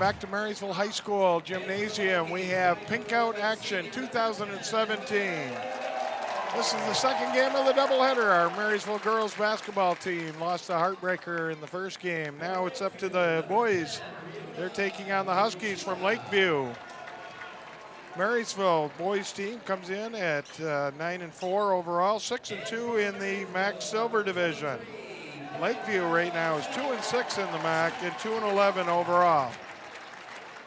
back to Marysville High School Gymnasium. We have Pink Out Action 2017. This is the second game of the doubleheader. Our Marysville girls basketball team lost a heartbreaker in the first game. Now it's up to the boys. They're taking on the Huskies from Lakeview. Marysville boys team comes in at 9-4 overall, 6-2 in the MAC Silver Division. Lakeview right now is 2-6 in the MAC and 2-11 overall.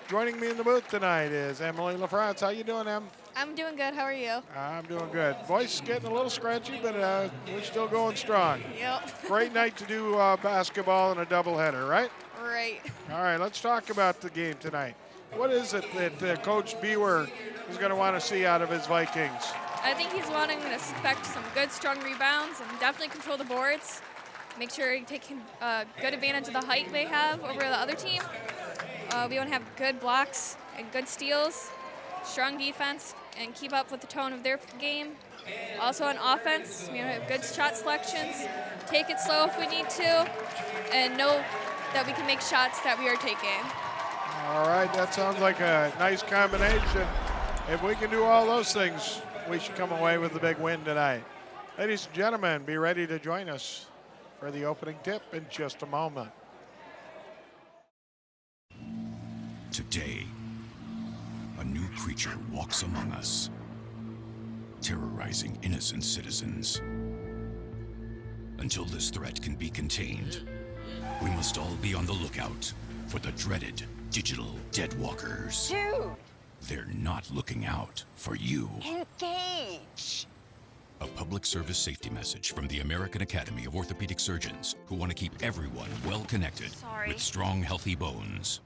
Joining me in the booth tonight is Emily LaFrance. How you doing, Em? I'm doing good. How are you? I'm doing good. Voice is getting a little scratchy, but we're still going strong. Yep. Great night to do basketball and a doubleheader, right? Right. All right, let's talk about the game tonight. What is it that Coach Bewer is going to want to see out of his Vikings? I think he's wanting to expect some good, strong rebounds and definitely control the boards. Make sure you take good advantage of the height they have over the other team. We want to have good blocks and good steals, strong defense, and keep up with the tone of their game. Also on offense, we want to have good shot selections, take it slow if we need to, and know that we can make shots that we are taking. All right, that sounds like a nice combination. If we can do all those things, we should come away with the big win tonight. Ladies and gentlemen, be ready to join us for the opening tip in just a moment. Today, a new creature walks among us, terrorizing innocent citizens. Until this threat can be contained, we must all be on the lookout for the dreaded digital deadwalkers. Dude! They're not looking out for you. Engage! A public service safety message from the American Academy of Orthopedic Surgeons, who want to keep everyone well connected with strong, healthy bones.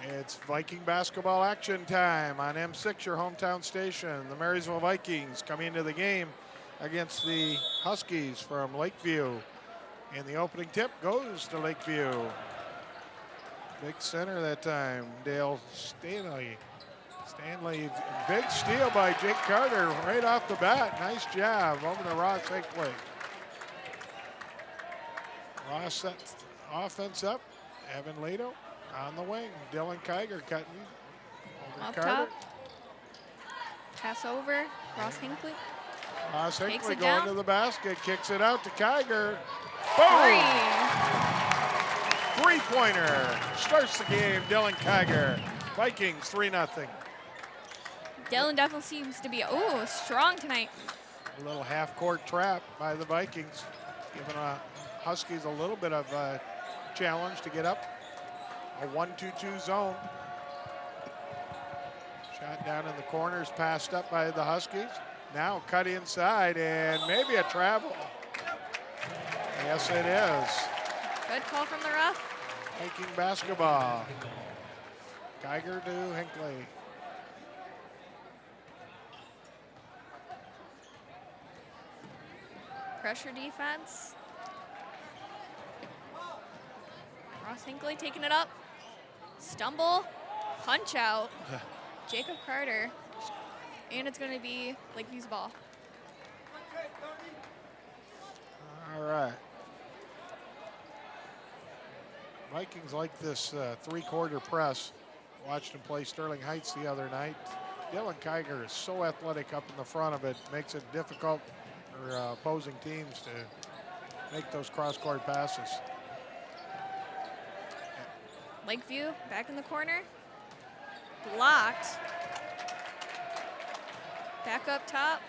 It's Viking basketball action time on M6, your hometown station. The Marysville Vikings come into the game against the Huskies from Lakeview. And the opening tip goes to Lakeview. Big center that time, Dale Stanley. Big steal by Jake Carter right off the bat. Nice job over to Ross Hinkley. Ross set offense up. Evan Lato on the wing. Dylan Kiger cutting over Up Carter. top. Pass over. Ross Hinkley. Ross Takes Hinkley it going down. to the basket. Kicks it out to Kiger. Boom! Three-pointer. Starts the game. Dylan Kiger. Vikings 3-0. Dylan definitely seems to be, strong tonight. A little half-court trap by the Vikings, giving Huskies a little bit of a challenge to get up. A 1-2-2 zone. Shot down in the corners, passed up by the Huskies. Now cut inside, and maybe a travel. Yes, it is. Good call from the ref. Viking basketball. Kiger to Hinckley. Pressure defense. Ross Hinckley taking it up. Stumble, punch out. Jacob Carter. And it's going to be Lakeview's ball. All right. Vikings like this three-quarter press. Watched him play Sterling Heights the other night. Dylan Kiger is so athletic up in the front of it, makes it difficult for opposing teams to make those cross-court passes. Lakeview back in the corner. Blocked. Back up top.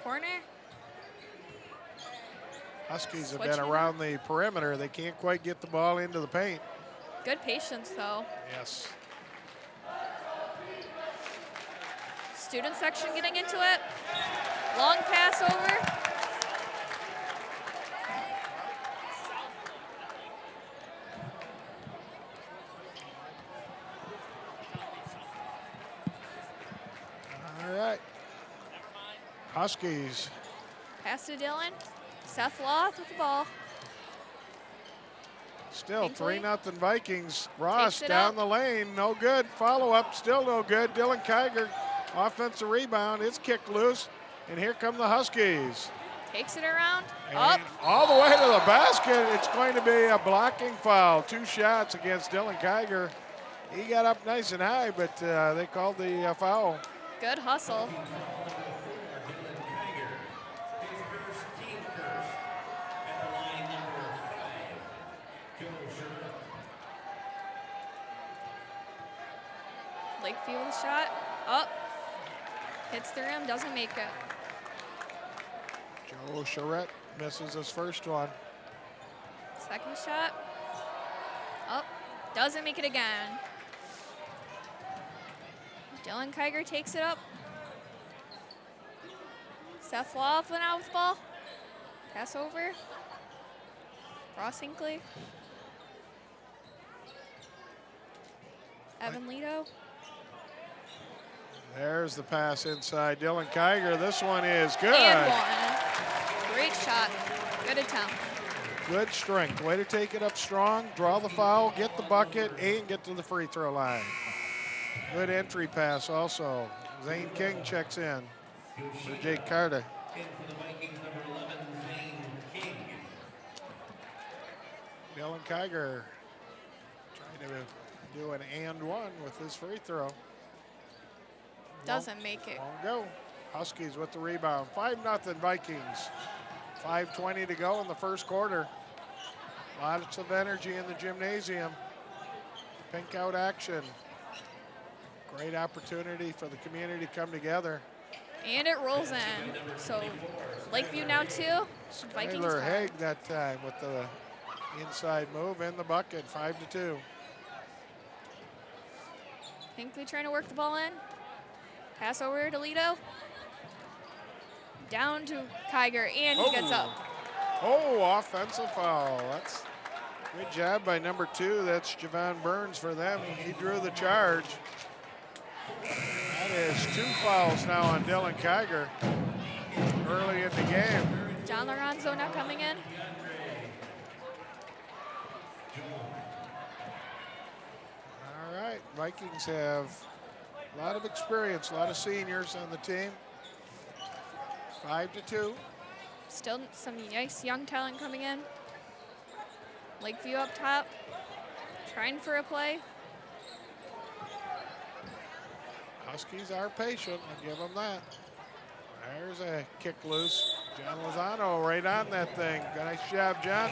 Corner. Huskies have Switching been around the perimeter. They can't quite get the ball into the paint. Good patience, though. Yes. Student section getting into it. Long pass over. All right. Huskies. Pass to Dylan. Seth Loth with the ball. Still Hinckley. 3-0 Vikings. Ross Takes it down up. the lane. No good. Follow up. Still no good. Dylan Kiger. Offensive rebound. It's kicked loose. And here come the Huskies. Takes it around. And Up. all the way to the basket. It's going to be a blocking foul. 2 shots against Dylan Kiger. He got up nice and high, but they called the foul. Good hustle. Lakeview with a shot. Up. Hits the rim, doesn't make it. Joe Charette misses his first one. Second shot. Up. Doesn't make it again. Dylan Kiger takes it up. Seth Loth went out with the ball. Pass over. Ross Hinckley. Evan Leto. There's the pass inside. Dylan Kiger. This one is good. And one. Great shot. Good attempt. Good strength. Way to take it up strong, draw the foul, get the bucket, and get to the free throw line. Good entry pass also. Zane King checks in for Jake Carter. Dylan Kiger trying to do an and one with his free throw. Doesn't make it. Won't go. Huskies with the rebound. 5-0 Vikings. 5:20 to go in the first quarter. Lots of energy in the gymnasium. Pink out action. Great opportunity for the community to come together. And it rolls in. So Lakeview now 2. Vikings Taylor 5. Haig that time with the inside move in the bucket. 5-2. Hinckley trying to work the ball in. Pass over to Leto. Down to Kiger, and he gets up. Oh, offensive foul. That's good job by number 2. That's Javon Burns for them. He drew the charge. That is 2 fouls now on Dylan Kiger early in the game. John Lorenzo now coming in. All right, Vikings have a lot of experience, a lot of seniors on the team. 5-2. Still some nice young talent coming in. Lakeview up top, trying for a play. Huskies are patient, I'll give them that. There's a kick loose. John Lozano right on that thing. Nice job, John.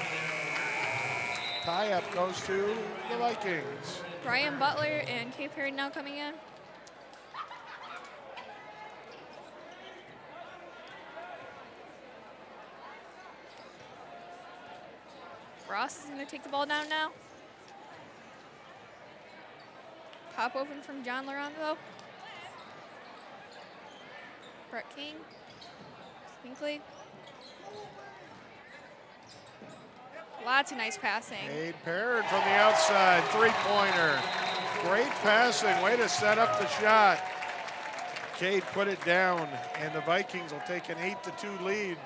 Tie-up goes to the Vikings. Brian Butler and Kay Perry now coming in. Ross is going to take the ball down now. Pop open from John Lorenzo. Brett King. Hinckley. Lots of nice passing. Cade Perrin from the outside, 3-pointer. Great passing, way to set up the shot. Cade put it down, and the Vikings will take an 8-2 lead.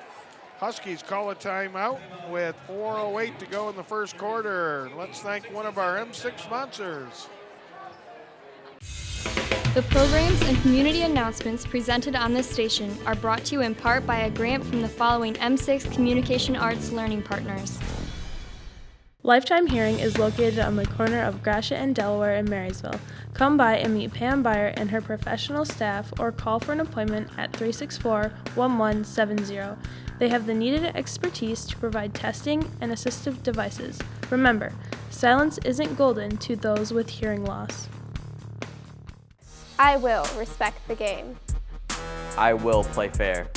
Huskies call a timeout with 4:08 to go in the first quarter. Let's thank one of our M6 sponsors. The programs and community announcements presented on this station are brought to you in part by a grant from the following M6 Communication Arts Learning Partners. Lifetime Hearing is located on the corner of Gratiot and Delaware in Marysville. Come by and meet Pam Byer and her professional staff or call for an appointment at 364-1170. They have the needed expertise to provide testing and assistive devices. Remember, silence isn't golden to those with hearing loss. I will respect the game. I will play fair.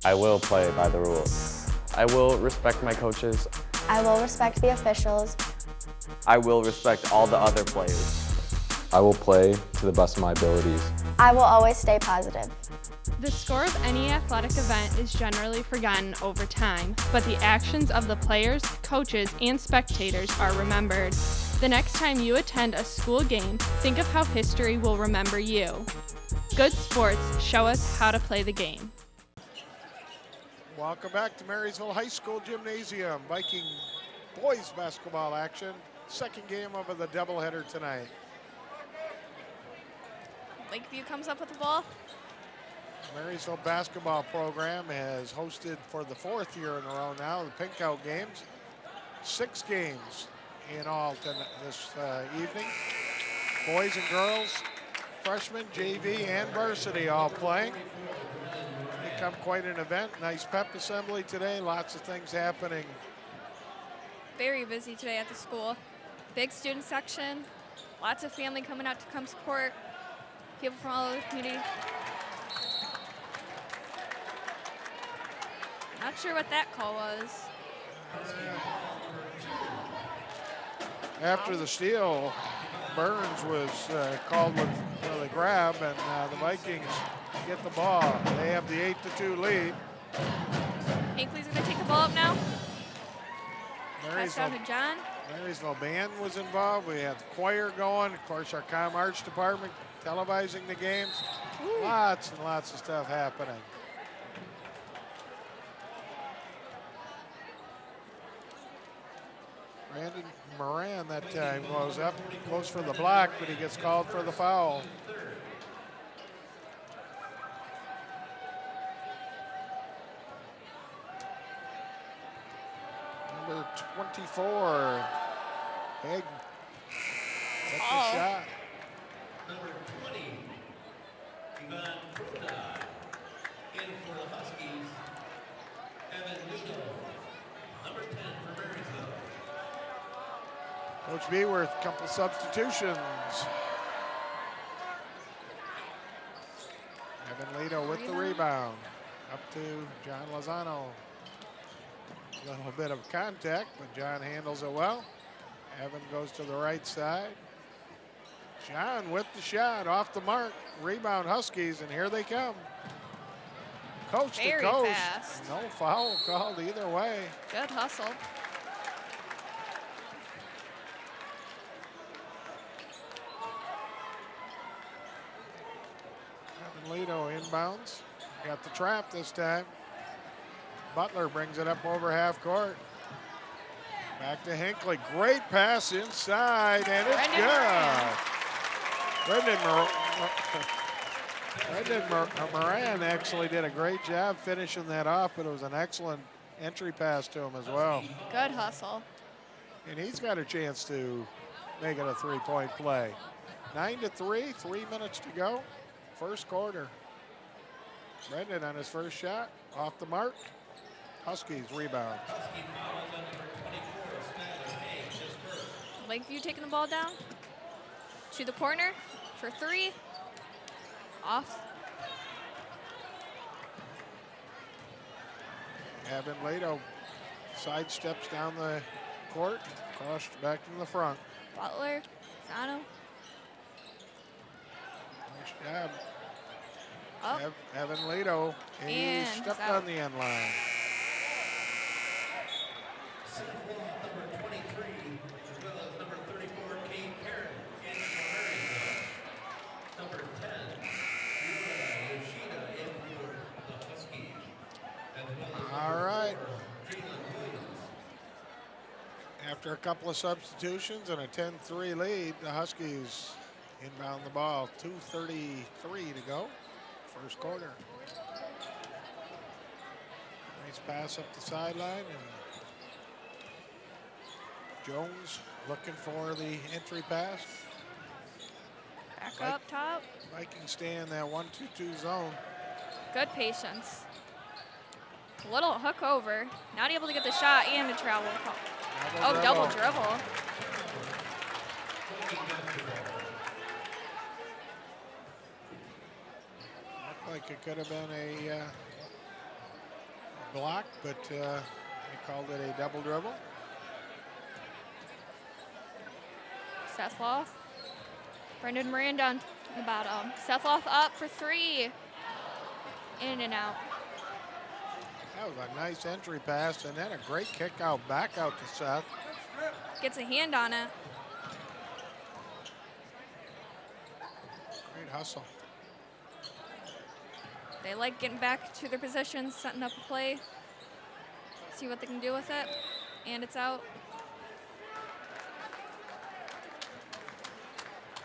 I will play by the rules. I will respect my coaches. I will respect the officials. I will respect all the other players. I will play to the best of my abilities. I will always stay positive. The score of any athletic event is generally forgotten over time, but the actions of the players, coaches, and spectators are remembered. The next time you attend a school game, think of how history will remember you. Good sports show us how to play the game. Welcome back to Marysville High School Gymnasium. Viking boys basketball action. Second game of the doubleheader tonight. Lakeview comes up with the ball. Marysville basketball program has hosted for the fourth year in a row now the Pink Out games. 6 games in all this evening. Boys and girls, freshmen, JV, and varsity all playing. Become quite an event. Nice pep assembly today. Lots of things happening. Very busy today at the school. Big student section. Lots of family coming out to come support. People from all over the community. Not sure what that call was. After the steal, Burns was called with the grab, and the Vikings get the ball. They have the 8-2 lead. Hinckley's going to take the ball up now. Pass down to John. Marysville band was involved. We had the choir going. Of course, our comm arts department televising the games. Ooh. Lots and lots of stuff happening. Brandon Moran that time goes up, goes for the block, but he gets called for the foul. Number 24, Haig, that's the shot. Number 20, Ivan Krupna. In for the Huskies, Evan Lito. Number 10 for Marysville. Coach Beworth, couple substitutions. Evan Lito with the rebound. Up to John Lozano. A little bit of contact, but John handles it well. Evan goes to the right side. John with the shot, off the mark. Rebound Huskies, and here they come. Coast to coast. Fast. No foul called either way. Good hustle. Evan Lito inbounds. Got the trap this time. Butler brings it up over half court. Back to Hinckley. Great pass inside, and it's good. Brendan Moran actually did a great job finishing that off, but it was an excellent entry pass to him as well. Good hustle. And he's got a chance to make it a three-point play. 9-3, 3 minutes to go. First quarter. Brendan on his first shot, off the mark. Huskies rebound. Lakeview taking the ball down to the corner for 3. Off. Evan Lito sidesteps down the court, crossed back in the front. Butler, Zano. Nice job. Oh. Evan Lito, he And stepped out. on the end line. Number 23, as well as number 34, Kate Perrin. In After a couple of substitutions and a 10-3 lead, the Huskies inbound the ball. 2:33 to go, first quarter. Nice pass up the sideline, and Jones looking for the entry pass. Back up top. Vikings stay in that 1-2-2 zone. Good patience. Little hook over. Not able to get the shot and the travel. Double dribble. Looked like it could have been a block, but they called it a double dribble. Sethloff. Brendan Moran down to the bottom. Sethloff up for three. In and out. That was a nice entry pass, and then a great kick out, back out to Seth. Gets a hand on it. Great hustle. They like getting back to their positions, setting up a play. See what they can do with it. And it's out.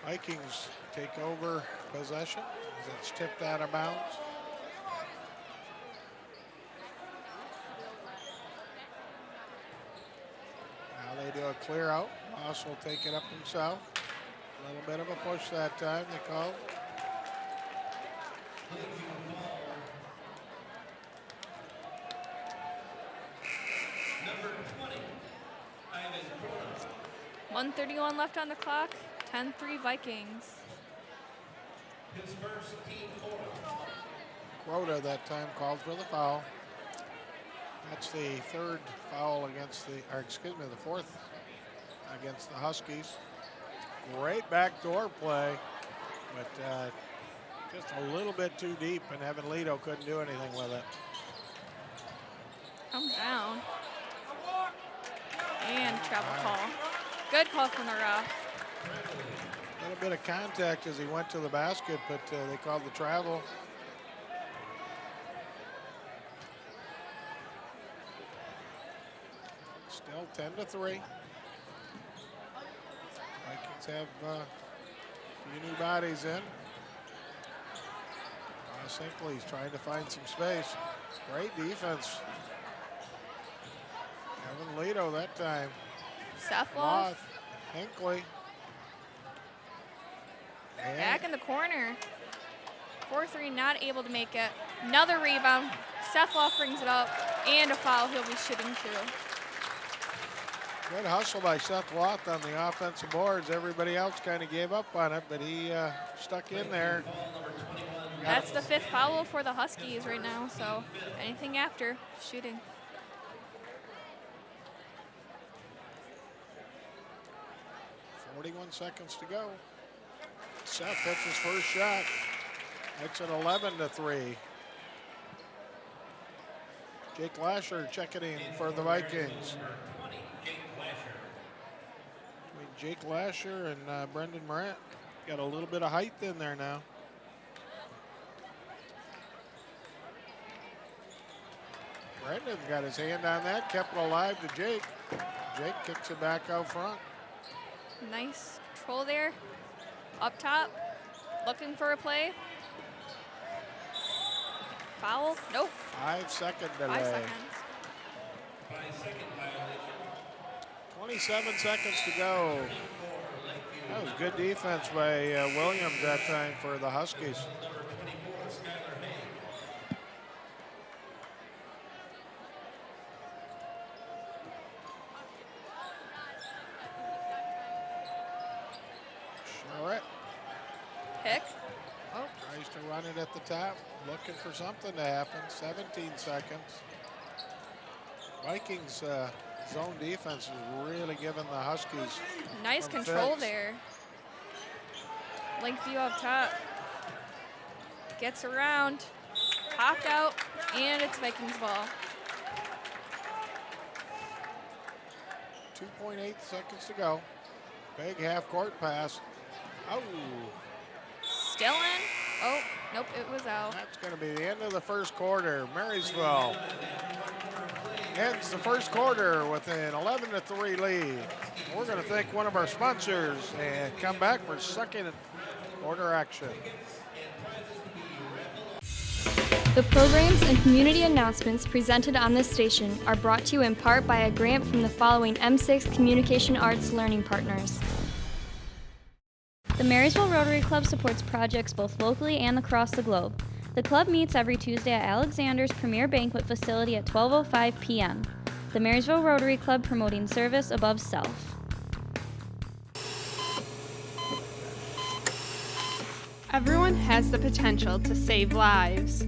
Vikings take over possession as it's tipped out of bounds. Now they do a clear out. Moss will take it up himself. A little bit of a push that time, they called. Number 20, Ivan Krona. 1:31 left on the clock. 10-3 Vikings. His first team foul. Quota that time called for the foul. That's the third foul against the, or excuse me, the fourth against the Huskies. Great backdoor play, but just a little bit too deep, and Evan Leto couldn't do anything with it. Come down. And travel call. Good call from the ref. A little bit of contact as he went to the basket, but they called the travel. Still 10-3. Vikings have a few new bodies in. Hinckley's trying to find some space. Great defense. Evan Leto that time. Sethloff. Hinckley. And Back in the corner. 4-3, not able to make it. Another rebound. Sethloff brings it up. And a foul he'll be shooting to. good hustle by Seth Roth on the offensive boards. Everybody else kind of gave up on it, but he stuck in there. That's the fifth foul for the Huskies right now, so anything after, shooting. .41 seconds to go. Seth hits his first shot. Makes it 11-3. Jake Lasher checking in for the Vikings. Between Jake Lasher and Brendan Morant. Got a little bit of height in there now. Brendan got his hand on that, kept it alive to Jake. Jake kicks it back out front. Nice control there. Up top, looking for a play. Foul? Nope. 5 second delay. 5 seconds. 27 seconds to go. That was good defense by Williams that time for the Huskies. Charette. Pick. Oh. Tries to run it at the top, looking for something to happen. 17 seconds. Vikings zone defense is really giving the Huskies nice control fits. there. Lakeview up top. Gets around. Popped out. And it's Vikings ball. 2.8 seconds to go. Big half court pass. Oh. Still in. Oh, nope, it was out. That's going to be the end of the first quarter. Marysville ends the first quarter with an 11-3 lead. We're going to thank one of our sponsors and come back for second quarter action. The programs and community announcements presented on this station are brought to you in part by a grant from the following M6 Communication Arts Learning Partners. The Marysville Rotary Club supports projects both locally and across the globe. The club meets every Tuesday at Alexander's Premier Banquet Facility at 12:05 p.m. The Marysville Rotary Club, promoting service above self. Everyone has the potential to save lives.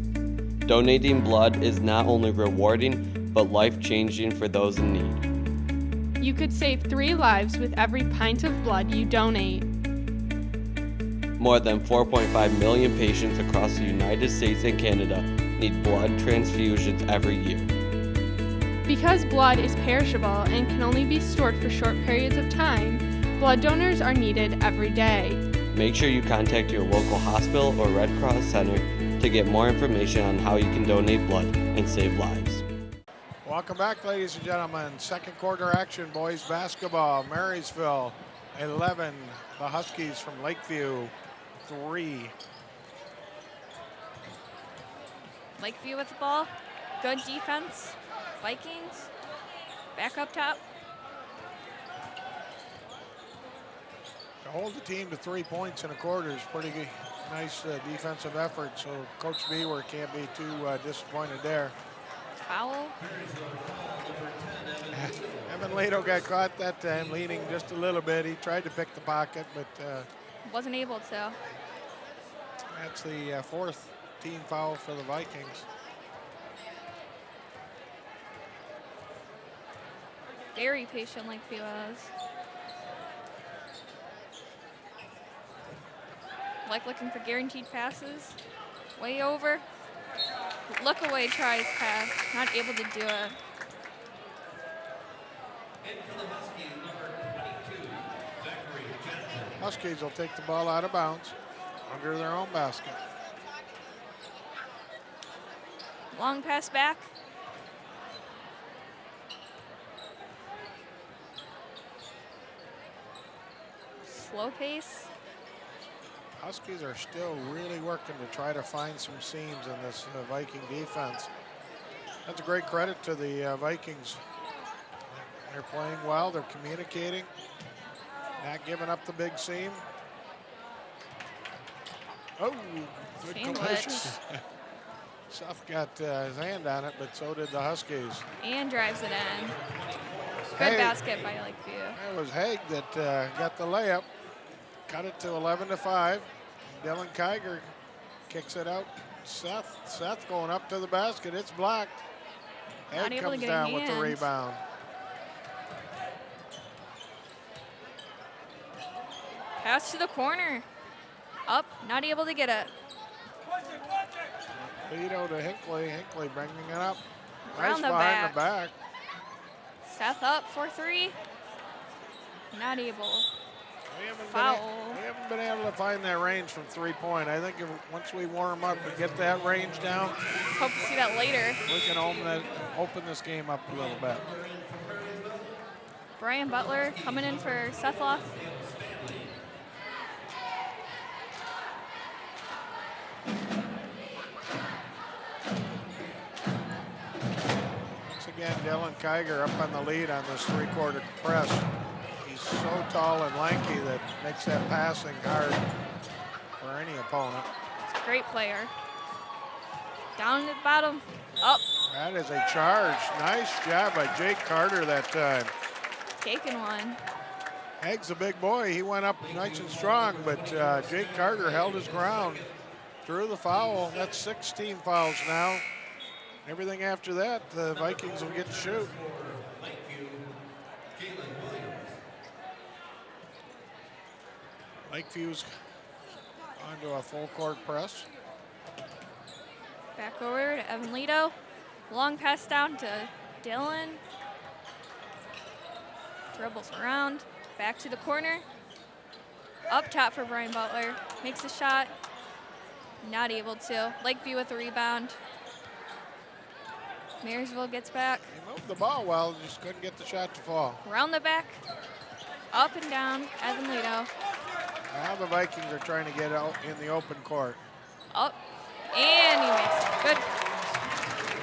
Donating blood is not only rewarding, but life-changing for those in need. You could save 3 lives with every pint of blood you donate. More than 4.5 million patients across the United States and Canada need blood transfusions every year. Because blood is perishable and can only be stored for short periods of time, blood donors are needed every day. Make sure you contact your local hospital or Red Cross Center to get more information on how you can donate blood and save lives. Welcome back, ladies and gentlemen. Second quarter action, boys basketball. Marysville 11, the Huskies from Lakeview 3. Lakeview with the ball. Good defense. Vikings back up top. To hold the team to 3 points in a quarter is pretty nice defensive effort, so Coach Beaver can't be too disappointed there. Foul. Evan Lato got caught that time, leaning just a little bit. He tried to pick the pocket, but wasn't able to. That's the fourth team foul for the Vikings. Very patient Lakeview is. Like looking for guaranteed passes. Way over. Look away tries pass. Not able to do it. Huskies will take the ball out of bounds under their own basket. Long pass back. Slow pace. Huskies are still really working to try to find some seams in this Viking defense. That's a great credit to the Vikings. They're playing well, they're communicating, not giving up the big seam. Oh, good collision. Seth got his hand on it, but so did the Huskies. And drives it in. Good basket by Lakeview. It was Haig that got the layup. Cut it to 11-5. Dylan Kiger kicks it out. Seth going up to the basket. It's blocked. Haig comes down with the rebound. Pass to the corner. Up, not able to get it. Lito to Hinckley. Hinckley bringing it up. Around Nice behind the back. Seth up for 3. Not able. Foul. We haven't been able to find that range from 3-point. I think once we warm up and get that range down, hope to see that later. We can open this game up a little bit. Brian Butler coming in for Sethloff. Once again, Dylan Kiger up on the lead on this three-quarter press. So tall and lanky that makes that passing hard for any opponent. It's a great player. Down at the bottom, up. That is a charge. Nice job by Jake Carter that time. Taking one. Haig's a big boy. He went up nice and strong, but Jake Carter held his ground. Drew the foul. That's 16 fouls now. Everything after that, the Vikings will get to shoot. Lakeview's onto a full court press. Back over to Evan Lito. Long pass down to Dylan. Dribbles around. Back to the corner. Up top for Brian Butler. Makes a shot. Not able to. Lakeview with the rebound. Marysville gets back. He moved the ball well, just couldn't get the shot to fall. Around the back, up and down, Evan Lito. Now the Vikings are trying to get out in the open court. Up, and he makes it. Good.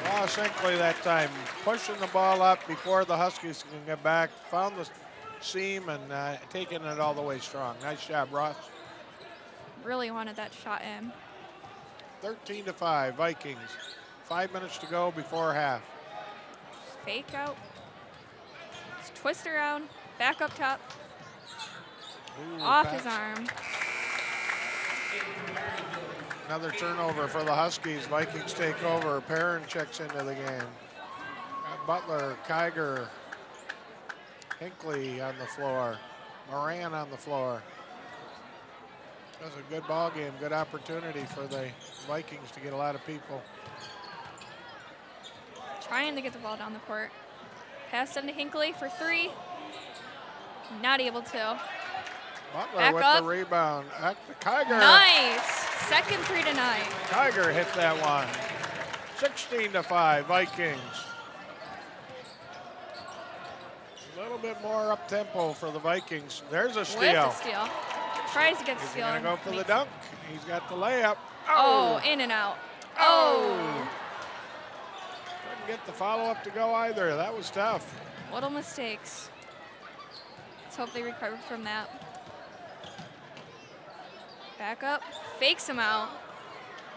Ross Hinkley that time pushing the ball up before the Huskies can get back. Found the seam and taking it all the way strong. Nice job, Ross. Really wanted that shot in. 13-5, Vikings. 5 minutes to go before half. Fake out. Just twist around. Back up top. Ooh, off pass. his arm. Another turnover for the Huskies. Vikings take over. Perrin checks into the game. Got Butler, Kiger, Hinkley on the floor. Moran on the floor. That was a good ball game. Good opportunity for the Vikings to get a lot of people. Trying to get the ball down the court. Pass into Hinkley for three. Not able to. Butler Back with up. the rebound. Kiger. Nice. Second three tonight. Kiger hit that one. 16-5, Vikings. A little bit more up tempo for the Vikings. There's a steal. With the steal. Tries to get the He's steal. gonna go for the Makes dunk. He's got the layup. Oh, in and out. Oh. Couldn't get the follow-up to go either. That was tough. Little mistakes. Let's hope they recover from that. Back up. Fakes him out.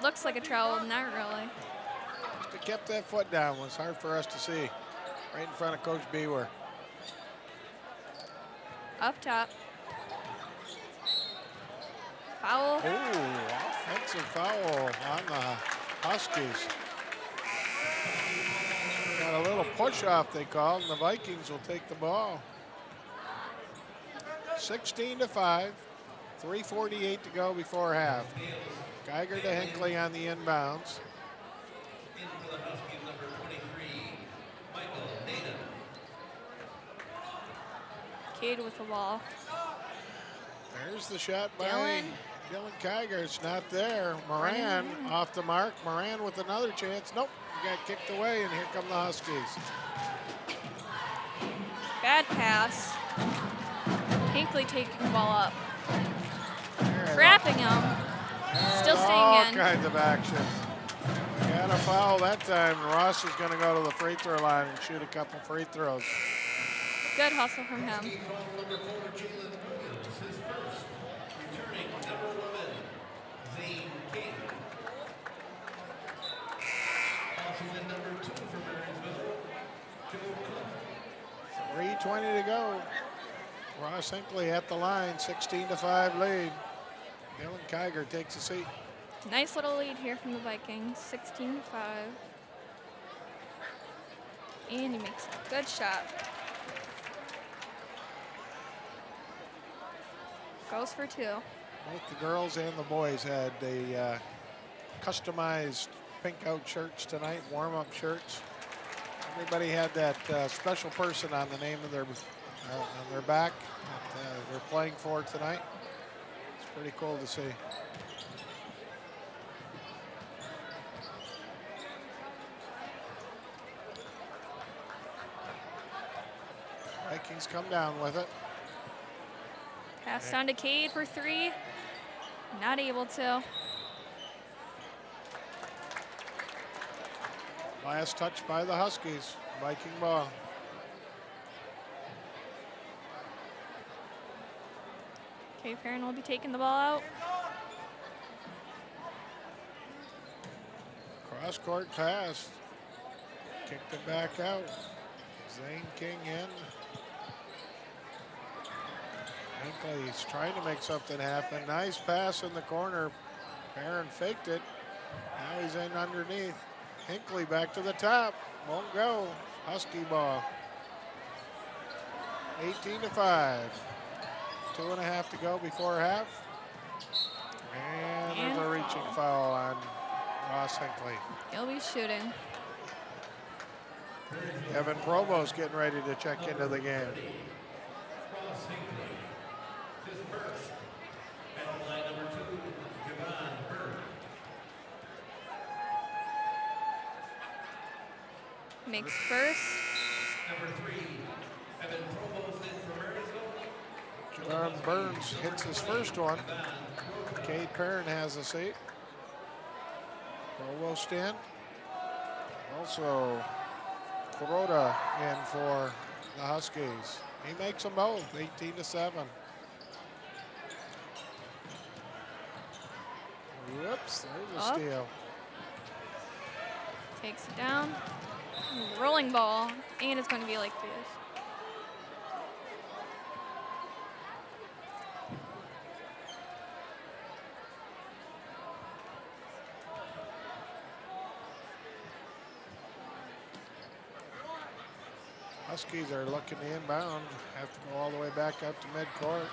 Looks like a travel, not really. Just to kept that foot down was hard for us to see. Right in front of Coach Beaver. Up top. Foul. Ooh, offensive foul on the Huskies. Got a little push-off they called, and the Vikings will take the ball. 16-5, 3:48 to go before half. Kiger to Hinkley on the inbounds. In for the Huskies, number 23, Michael Naden. Cade with the ball. There's the shot by Dylan. Dylan Kiger. It's not there. Moran off the mark. Moran with another chance. Nope, got kicked away, and here come the Huskies. Bad pass. Hinkley taking the ball up. There, Trapping him. Still all staying in. kinds of action. Got a foul that time. Ross is going to go to the free throw line and shoot a couple free throws. Good hustle from him. Number 4, Jalen Williams, his first. Returning number 11, Zane King. Also in number 2 for Marysville, Joe Cook. 3:20 to go. Ross Hinkley at the line, 16-5 lead. Dylan Kiger takes a seat. Nice little lead here from the Vikings, 16-5. And he makes a good shot. Goes for two. Both the girls and the boys had the customized pink out shirts tonight, warm-up shirts. Everybody had that special person on the name of their on their back that they're playing for tonight. It's pretty cool to see. Vikings come down with it. Pass down to Cade for three. Not able to. Last touch by the Huskies. Viking ball. Okay, Perrin will be taking the ball out. Cross-court pass. Kicked it back out. Zane King in. Hinkley's trying to make something happen. Nice pass in the corner. Perrin faked it. Now he's in underneath. Hinkley back to the top. Won't go. Husky ball. 18-5. 2.5 to go before half. And there's a reaching foul on Ross Hinkley. He'll be shooting. Evan Provost getting ready to check into the game. Ross Hinkley, his first. Foul line number 2, Javon Bird. makes first. Number 3, Evan Provost in for Marysville. Javon Burns hits his first one. Cade Perrin has a seat. Provost in. Also, Kuroda in for the Huskies. He makes them both, 18-7. Whoops, there's a steal. Takes it down. Rolling ball, and it's going to be Lakeview. Huskies are looking to inbound. Have to go all the way back up to midcourt.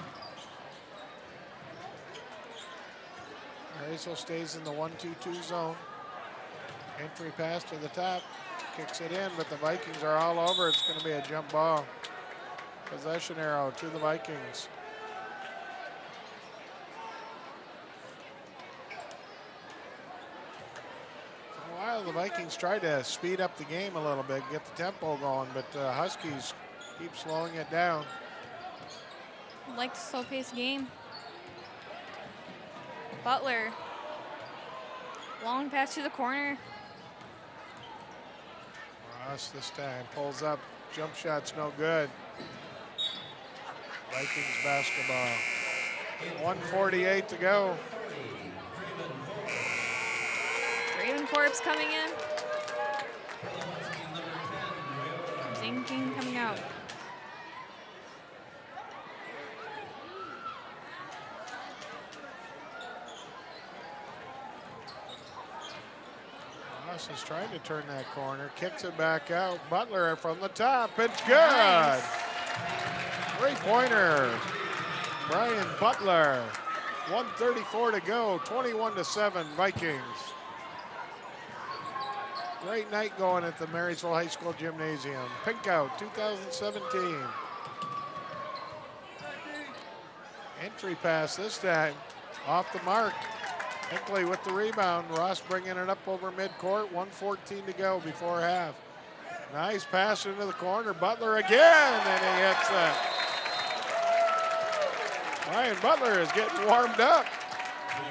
Marysville stays in the 1-2-2 zone. Entry pass to the top. Kicks it in, but the Vikings are all over. It's going to be a jump ball. Possession arrow to the Vikings. For a while, the Vikings tried to speed up the game a little bit, get the tempo going, but Huskies keep slowing it down. Like the slow-paced game. Butler. Long pass to the corner. Ross this time pulls up. Jump shot's no good. Vikings basketball. 1:48 to go. Ravencorp's coming in. Zinking coming out. Ross is trying to turn that corner, kicks it back out. Butler from the top, it's good. Nice. Three-pointer, Brian Butler. 1:34 to go, 21-7 Vikings. Great night going at the Marysville High School Gymnasium. Pink out 2017. Entry pass this time, off the mark. Hinckley with the rebound. Ross bringing it up over midcourt. 1:14 to go before half. Nice pass into the corner. Butler again, and he hits it. Ryan Butler is getting warmed up.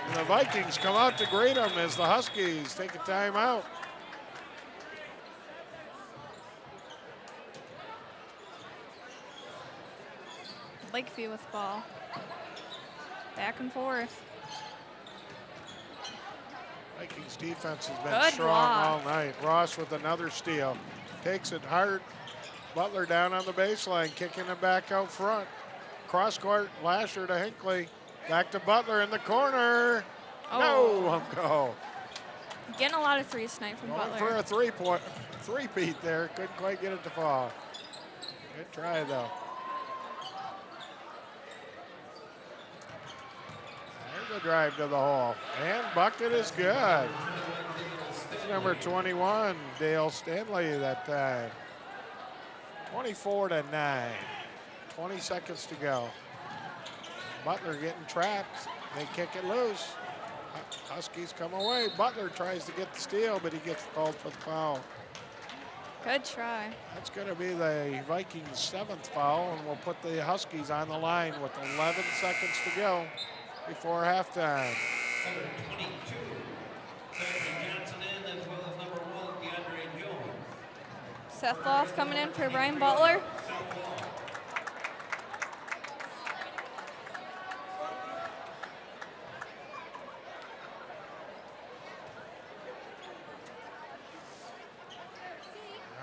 And the Vikings come out to greet him as the Huskies take a timeout. Lakeview with the ball. Back and forth. Vikings defense has been Good strong block. all night. Ross with another steal. Takes it hard. Butler down on the baseline, kicking it back out front. Cross court, Lasher to Hinckley. Back to Butler in the corner. Oh. No, won't go. Getting a lot of threes tonight from Going Butler. for a three-peat there. Couldn't quite get it to fall. Good try though. There's a drive to the hole. And bucket is good. It's number 21, Dale Stanley that time. 24-9. 20 seconds to go. Butler getting trapped. They kick it loose. Huskies come away. Butler tries to get the steal, but he gets called for the foul. Good try. That's going to be the Vikings' 7th foul, and we'll put the Huskies on the line with 11 seconds to go before halftime. Number 22, Zachary Johnson in, as well as number 1, DeAndre Jones. Seth Loth coming in for Brian Butler.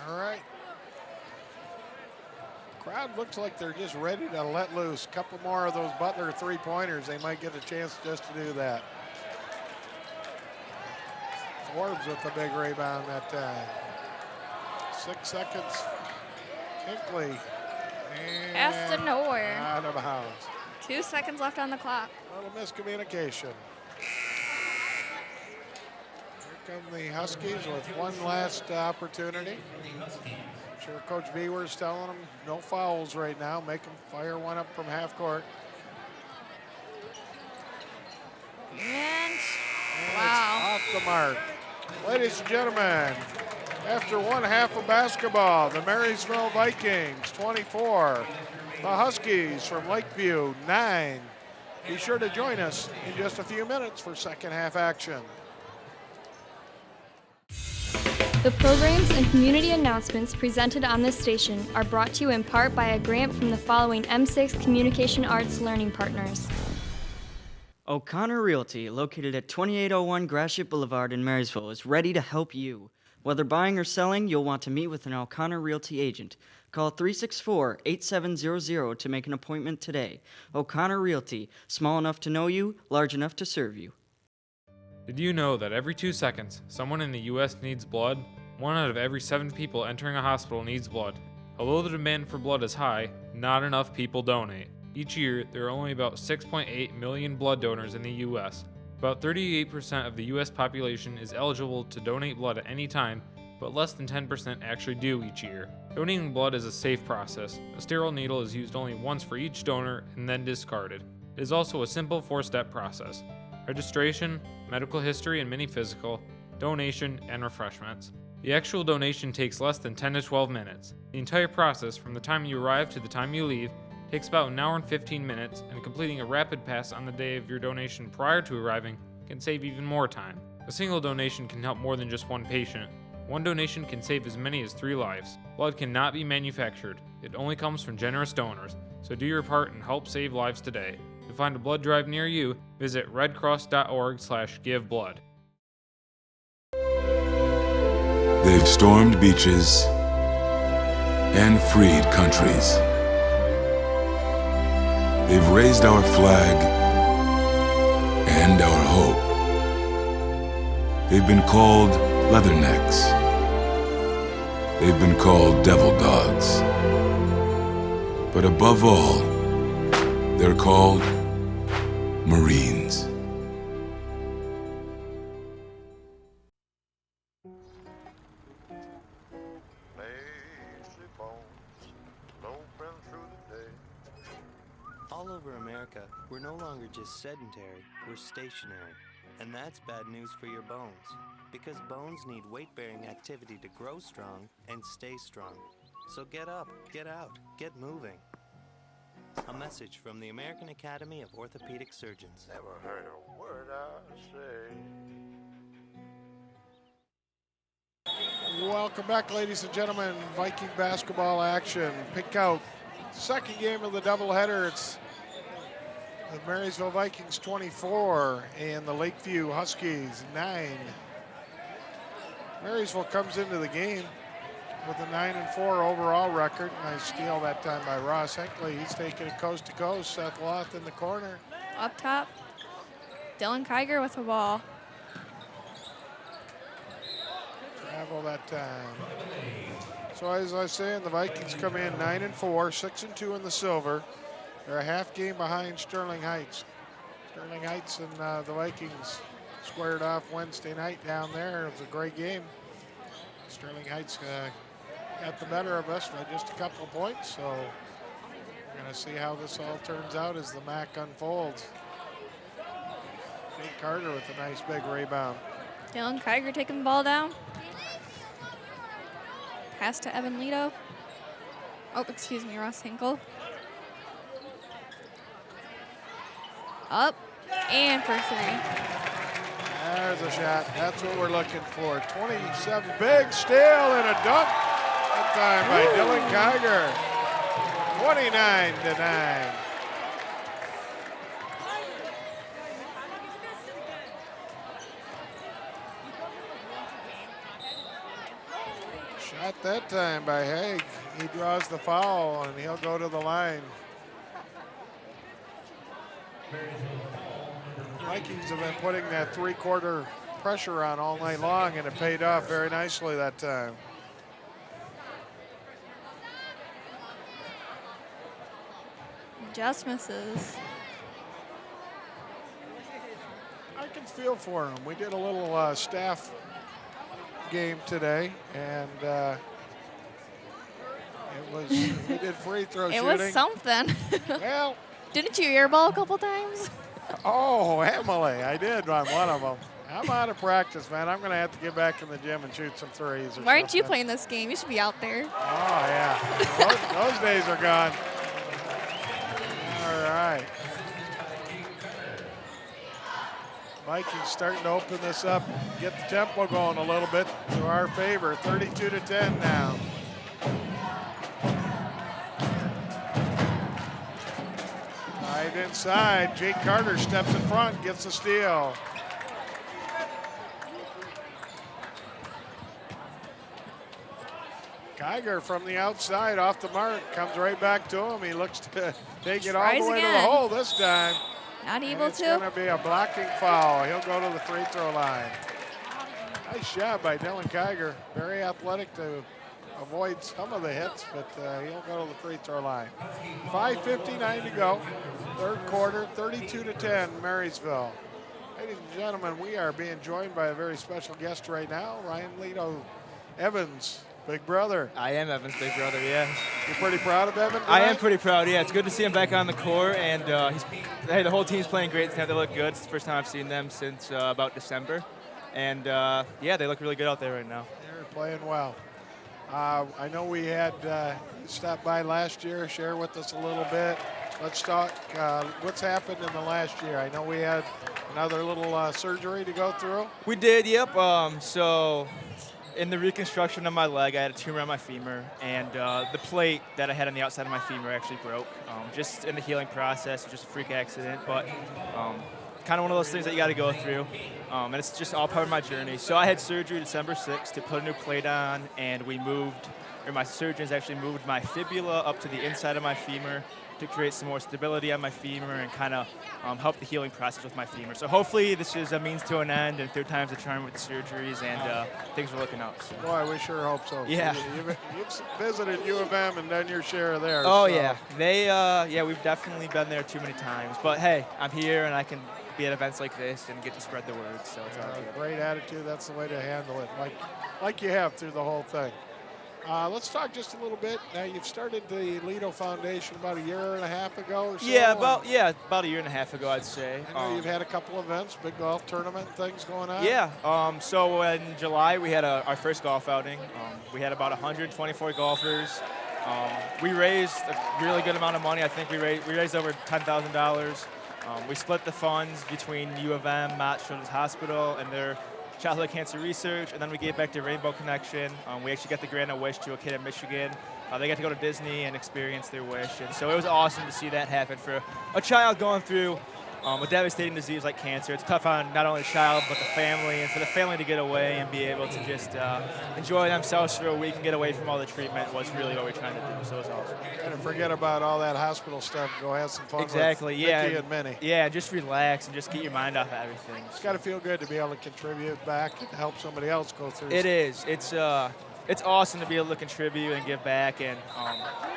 All right. Crowd looks like they're just ready to let loose. A couple more of those Butler three-pointers. They might get a chance just to do that. Forbes with a big rebound that time. 6 seconds. Hinckley. And Pass to nowhere. out of bounds. 2 seconds left on the clock. A little miscommunication. Here come the Huskies with one last opportunity. I'm sure Coach Beaver's telling them no fouls right now. Make them fire one up from half court. And And wow. it's off the mark. Ladies and gentlemen, After one half of basketball, the Marysville Vikings 24, the Huskies from Lakeview 9. Be sure to join us in just a few minutes for second half action. The programs and community announcements presented on this station are brought to you in part by a grant from the following M6 Communication Arts Learning Partners. O'Connor Realty, located at 2801 Gratiot Boulevard in Marysville, is ready to help you. Whether buying or selling, you'll want to meet with an O'Connor Realty agent. Call 364-8700 to make an appointment today. O'Connor Realty, small enough to know you, large enough to serve you. Did you know that every 2 seconds, someone in the U.S. needs blood? 1 out of every 7 people entering a hospital needs blood. Although the demand for blood is high, not enough people donate. Each year, there are only about 6.8 million blood donors in the U.S. About 38% of the U.S. population is eligible to donate blood at any time, but less than 10% actually do each year. Donating blood is a safe process. A sterile needle is used only once for each donor and then discarded. It is also a simple 4-step process: registration, medical history and mini physical, donation, and refreshments. The actual donation takes less than 10 to 12 minutes. The entire process, from the time you arrive to the time you leave, takes about an hour and 15 minutes, and completing a rapid pass on the day of your donation prior to arriving can save even more time. A single donation can help more than just one patient. One donation can save as many as 3 lives. Blood cannot be manufactured. It only comes from generous donors, so do your part and help save lives today. To find a blood drive near you, visit redcross.org/giveblood. They've stormed beaches and freed countries. They've raised our flag and our hope. They've been called leathernecks. They've been called devil dogs. But above all, they're called Marines. All over America, we're no longer just sedentary, we're stationary. And that's bad news for your bones, because bones need weight-bearing activity to grow strong and stay strong. So get up, get out, get moving. A message from the American Academy of Orthopedic Surgeons. Never heard a word I say. Welcome back, ladies and gentlemen. Viking basketball action. Pick out second game of the doubleheader. It's the Marysville Vikings 24 and the Lakeview Huskies 9. Marysville comes into the game with a 9-4 overall record. Nice steal that time by Ross Hinckley. He's taking it coast to coast. Seth Loth in the corner. Up top, Dylan Kiger with the ball. Travel that time. So as I was saying, the Vikings come in 9-4, 6-2 in the silver. They're a half game behind Sterling Heights. Sterling Heights and the Vikings squared off Wednesday night down there. It was a great game. Sterling Heights got the better of us by just a couple of points. So we're going to see how this all turns out as the MAC unfolds. Jake Carter with a nice big rebound. Dylan Kiger taking the ball down. Pass to Evan Lito. Oh, excuse me, Ross Hinkle. Up and for 3. There's a shot. That's what we're looking for. 27, big steal and a dunk. That time by Dylan Kiger. 29-9. Shot that time by Haig. He draws the foul and he'll go to the line. Vikings have been putting that 3-quarter pressure on all night long, and it paid off very nicely that time. Just misses. I can feel for him. We did a little staff game today, and we did free throw shooting. It was something. Well, didn't you airball a couple times? Oh, Emily, I did on one of them. I'm out of practice, man. I'm going to have to get back in the gym and shoot some threes. Why aren't you playing this game? You should be out there. Oh, yeah. those days are gone. All right. Vikings starting to open this up, get the tempo going a little bit to our favor. 32-10 now. Right inside, Jake Carter steps in front, gets the steal. Geiger from the outside off the mark, comes right back to him. He looks to take it all the way to the hole this time. Not able to. It's going to be a blocking foul. He'll go to the free throw line. Nice job by Dylan Geiger. Very athletic to avoid some of the hits, but he'll go to the free throw line. 5:59 to go. Third quarter, 32-10, Marysville. Ladies and gentlemen, we are being joined by a very special guest right now, Ryan Lito Evans. Big brother. I am Evan's big brother, yeah. You're pretty proud of Evan tonight? I am pretty proud, yeah. It's good to see him back on the court, and the whole team's playing great tonight. They look good. It's the first time I've seen them since about December. And, yeah, they look really good out there right now. They're playing well. I know we had stopped by last year. Share with us a little bit. Let's talk what's happened in the last year. I know we had another little surgery to go through. We did, yep. So in the reconstruction of my leg, I had a tumor on my femur, and the plate that I had on the outside of my femur actually broke. Just in the healing process, just a freak accident, but kind of one of those things that you got to go through, and it's just all part of my journey. So I had surgery December 6th to put a new plate on, and my surgeons actually moved my fibula up to the inside of my femur to create some more stability on my femur and kind of help the healing process with my femur. So hopefully this is a means to an end and third time's a charm with the surgeries, and things are looking up. So. Boy, we sure hope so. Yeah. You've visited U of M and done your share there. Oh, so. Yeah. We've definitely been there too many times. But, hey, I'm here and I can be at events like this and get to spread the word. So it's all good. Great attitude. That's the way to handle it, like you have through the whole thing. Let's talk just a little bit. Now, you've started the Lido Foundation about a year and a half ago or so? About a year and a half ago, I'd say. I know you've had a couple events, big golf tournament and things going on. Yeah. So in July, we had our first golf outing. We had about 124 golfers. We raised a really good amount of money. I think we raised over $10,000. We split the funds between U of M, Mott Children's Hospital, and their childhood cancer research, and then we gave back to Rainbow Connection. We actually got to grant a wish to a kid in Michigan. They got to go to Disney and experience their wish, and so it was awesome to see that happen for a child going through a devastating disease like cancer. It's tough on not only the child but the family, and for the family to get away and be able to just enjoy themselves for a week and get away from all the treatment was really what we're trying to do, so it was awesome. Kind of forget about all that hospital stuff and go have some fun with Mickey and Minnie. Yeah, just relax and just get your mind off of everything. It's got to feel good to be able to contribute back and help somebody else go through. It is. It's awesome to be able to contribute and give back, and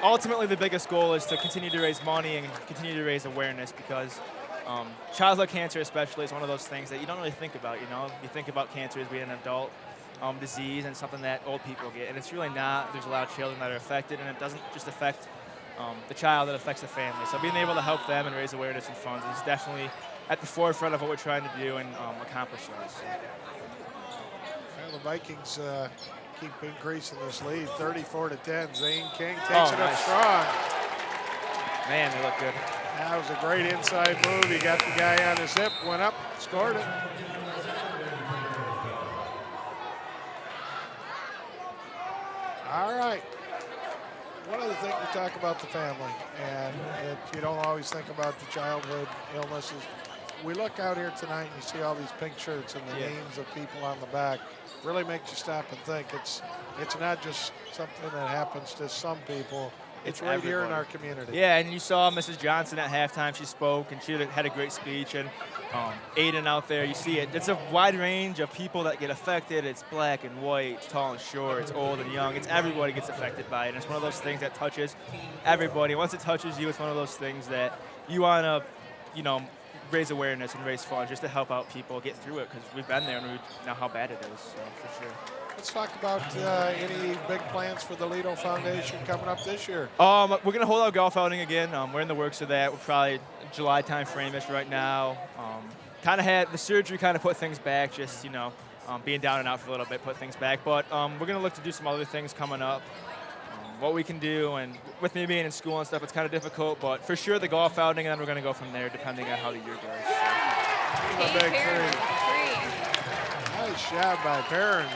ultimately the biggest goal is to continue to raise money and continue to raise awareness, because childhood cancer especially is one of those things that you don't really think about, You think about cancer as being an adult disease and something that old people get, and it's really not. There's a lot of children that are affected, and it doesn't just affect the child, it affects the family. So being able to help them and raise awareness and funds is definitely at the forefront of what we're trying to do and accomplish those. So. Well, the Vikings keep increasing this lead, 34-10. Zane King takes it up strong. Man, they look good. That was a great inside move. He got the guy on his hip, went up, scored it. All right. One of the things we talk about the family, and you don't always think about the childhood illnesses. We look out here tonight and you see all these pink shirts and the names of people on the back. Really makes you stop and think. It's not just something that happens to some people. It's right here in our community. Yeah, and you saw Mrs. Johnson at halftime. She spoke, and she had a great speech. And Aiden out there, you see it. It's a wide range of people that get affected. It's black and white, it's tall and short, it's old and young. It's everybody gets affected by it. And it's one of those things that touches everybody. Once it touches you, it's one of those things that you want to, raise awareness and raise funds just to help out people get through it, because we've been there and we know how bad it is, so for sure. Let's talk about any big plans for the Lido Foundation coming up this year. We're going to hold our golf outing again. We're in the works of that. We're probably July time frame-ish right now. Kind of had the surgery kind of put things back, just, you know, being down and out for a little bit put things back. But we're going to look to do some other things coming up. What we can do, and with me being in school and stuff, it's kind of difficult, but for sure the golf outing, and then we're going to go from there depending on how the year goes. The big three. Nice job by Perrin.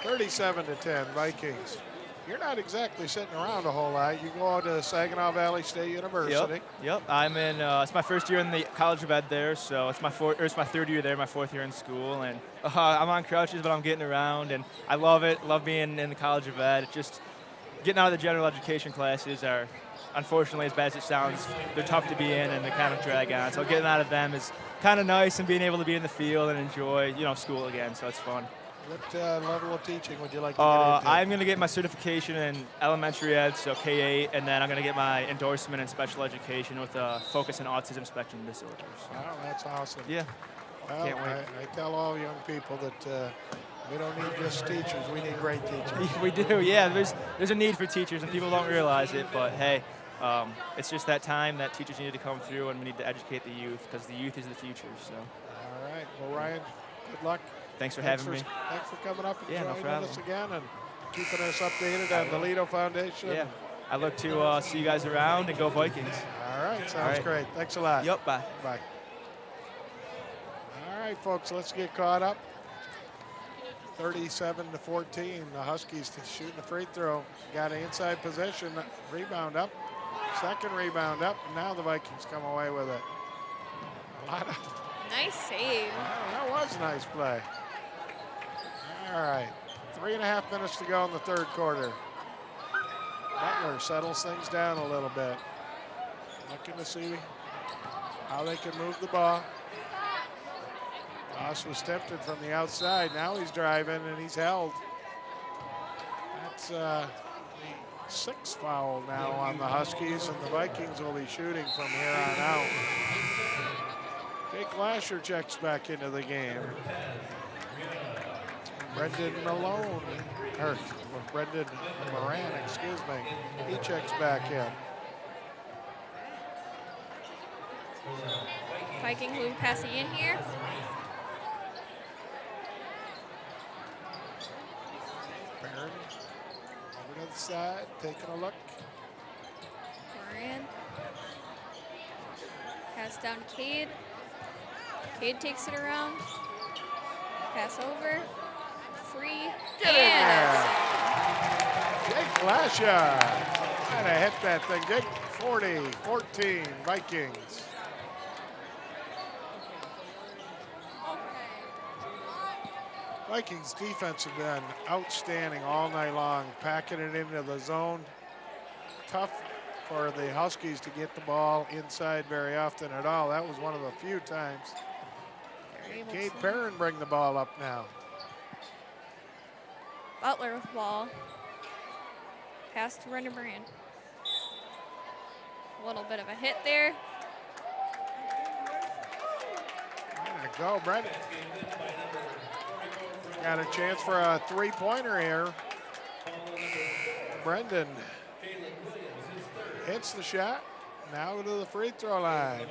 37-10 Vikings. You're not exactly sitting around a whole lot. You go to Saginaw Valley State University. Yep. I'm in. It's my first year in the College of Ed there, so it's my third year there, my fourth year in school, and I'm on crutches, but I'm getting around, and I love it. Love being in the College of Ed. It's just getting out of the general education classes are, unfortunately, as bad as it sounds, they're tough to be in and they kind of drag on. So getting out of them is kind of nice, and being able to be in the field and enjoy, you know, school again. So it's fun. What level of teaching would you like to get into? I'm going to get my certification in elementary ed, so K-8, and then I'm going to get my endorsement in special education with a focus on autism spectrum disorders. Oh, that's awesome. Yeah. Well, Can't wait. I tell all young people that we don't need just teachers, we need great teachers. We do, yeah. There's a need for teachers, and people don't realize it, but hey, it's just that time that teachers need to come through, and we need to educate the youth, because the youth is the future. So. All right. Well, Ryan, good luck. Thanks for having me. Thanks for coming up and no joining problem. us again and keeping us updated on the Lido Foundation. Yeah. I look to see you guys around, and go Vikings. All right. Sounds great. Thanks a lot. Yep. Bye. Bye. All right, folks, let's get caught up. 37-14. The Huskies shooting the free throw. Got an inside possession. Rebound up. Second rebound up. And now the Vikings come away with it. A lot of. Nice save. That was a nice play. All right. 3.5 minutes to go in the third quarter. Butler settles things down a little bit. Looking to see how they can move the ball. Ross was tempted from the outside. Now he's driving and he's held. That's the sixth foul now on the Huskies, and the Vikings will be shooting from here on out. Jake Lasher checks back into the game. Brendan Moran, excuse me. He checks back in. Vikings will be passing in here. Barron over to the side, taking a look. Moran. Pass down to Cade. Cade takes it around. Pass over. Free. Get in there. Jake Lasher. Trying to hit that thing. Jake, 40-14 Vikings. Vikings defense have been outstanding all night long, packing it into the zone. Tough for the Huskies to get the ball inside very often at all. That was one of the few times. Cade Perrin bring the ball up now. Butler with ball. Pass to Brendan Moran. A little bit of a hit there. There to go, Brendan. Got a chance for a three-pointer here. Brendan hits the shot. Now to the free throw line.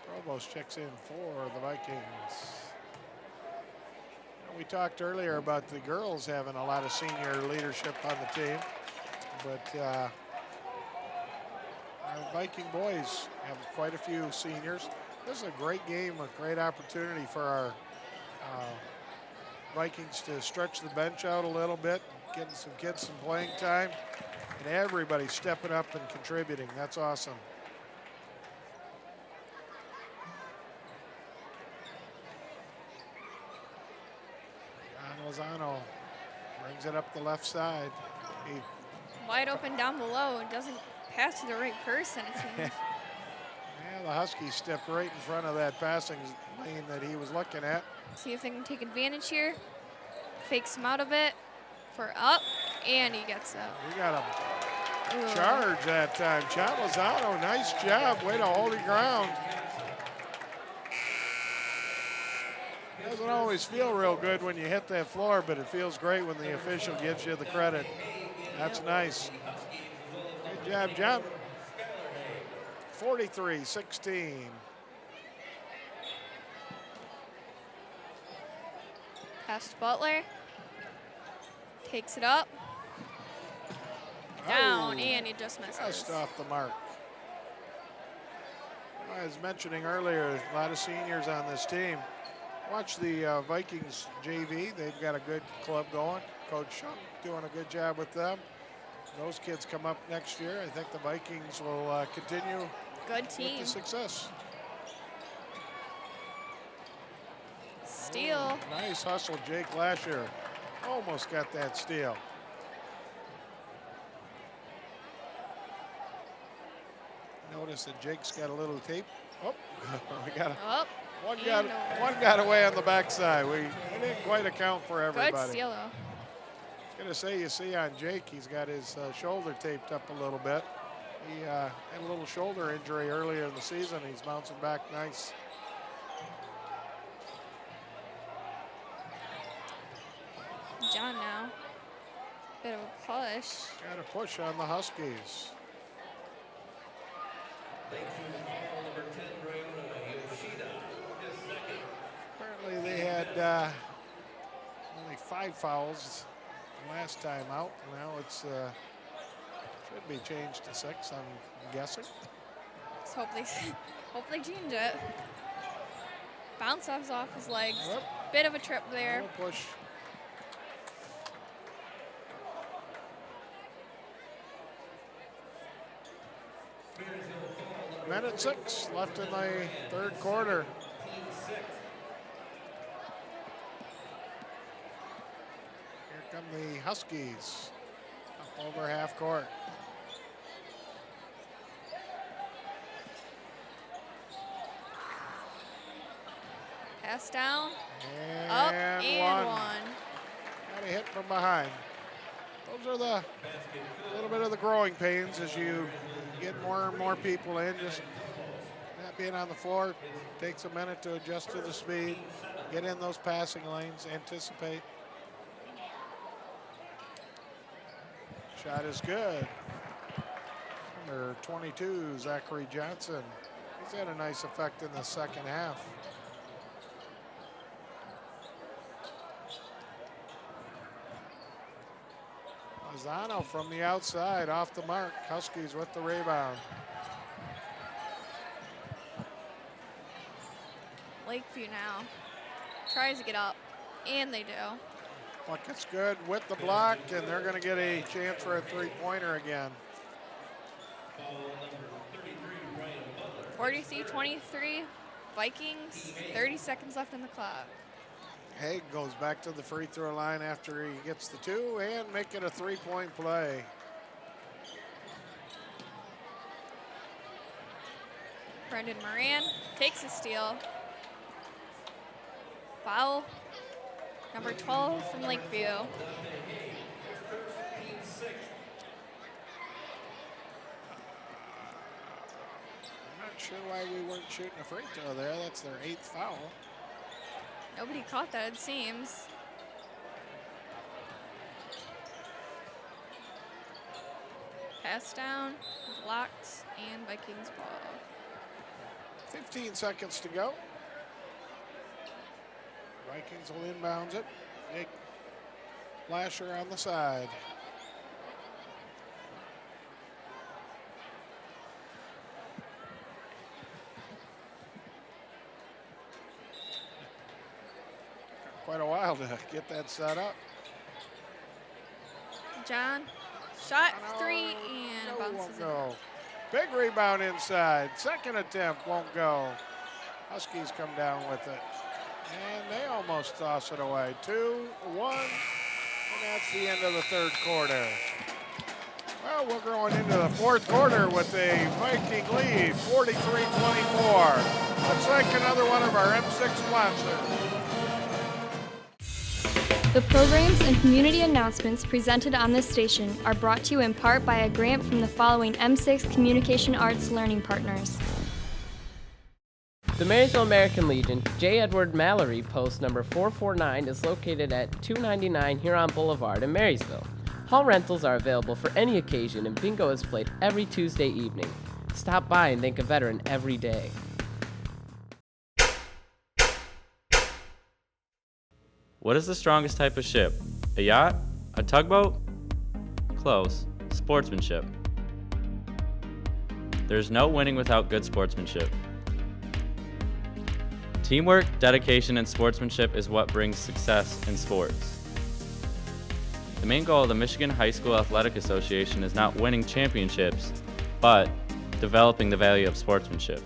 Provost checks in for the Vikings. We talked earlier about the girls having a lot of senior leadership on the team, but our Viking boys have quite a few seniors. This is a great game, a great opportunity for our Vikings to stretch the bench out a little bit, getting some kids some playing time, and everybody stepping up and contributing. That's awesome. Lozano brings it up the left side. Wide open down below. It doesn't pass to the right person, it seems. Yeah, the Huskies stepped right in front of that passing lane that he was looking at. See if they can take advantage here. Fakes him out a bit for up, and he gets up. We got him. charge that time. John Lozano, nice job. Way to hold your ground. Doesn't always feel real good when you hit that floor, but it feels great when the official gives you the credit. That's nice. Good job, John. 43-16. Pass to Butler. Takes it up. Down, and he just misses. Just off the mark. I was mentioning earlier, a lot of seniors on this team. Watch the Vikings JV. They've got a good club going. Coach Shunk doing a good job with them. Those kids come up next year. I think the Vikings will continue good team. With the success. Steal. Nice hustle, Jake Lasher. Almost got that steal. Notice that Jake's got a little tape. Oh, we got one got away on the backside. We didn't quite account for everybody. Good steal, though. I was gonna say, you see on Jake, he's got his shoulder taped up a little bit. He had a little shoulder injury earlier in the season. He's bouncing back nice. John now. Bit of a push. Got a push on the Huskies. Apparently they had only 5 fouls last time out. Now it's should be changed to 6, I'm guessing. Let's hope they change it. Bounce off his legs. Yep. Bit of a trip there. Little push. Minute 6 left in the third quarter. Here come the Huskies up over half court. Pass down. And up and one. Got a hit from behind. Those are the little bit of the growing pains as you get more and more people in. Just not being on the floor takes a minute to adjust to the speed, get in those passing lanes, anticipate. Shot is good. Number 22, Zachary Johnson. He's had a nice effect in the second half. Lozano from the outside, off the mark. Huskies with the rebound. Lakeview now tries to get up, and they do. Bucket's good with the block, and they're going to get a chance for a three-pointer again. 43-23, Vikings, 30 seconds left in the clock. Haig goes back to the free throw line after he gets the 2 and make it a 3-point play. Brendan Moran takes a steal. Foul, number 12 from Lakeview. I'm not sure why we weren't shooting a free throw there. That's their 8th foul. Nobody caught that, it seems. Pass down, blocked, and Vikings ball. 15 seconds to go. Vikings will inbounds it. Jake Lasher on the side. Quite a while to get that set up. John, shot 3 and bounces it. Go. Big rebound inside. Second attempt won't go. Huskies come down with it. And they almost toss it away. 2-1. And that's the end of the third quarter. Well, we're going into the fourth quarter with a Viking lead, 43-24. Looks like another one of our M6 sponsors. The programs and community announcements presented on this station are brought to you in part by a grant from the following M6 Communication Arts Learning Partners. The Marysville American Legion J. Edward Mallory Post number 449 is located at 299 Huron Boulevard in Marysville. Hall rentals are available for any occasion, and bingo is played every Tuesday evening. Stop by and thank a veteran every day. What is the strongest type of ship? A yacht? A tugboat? Close. Sportsmanship. There's no winning without good sportsmanship. Teamwork, dedication, and sportsmanship is what brings success in sports. The main goal of the Michigan High School Athletic Association is not winning championships, but developing the value of sportsmanship.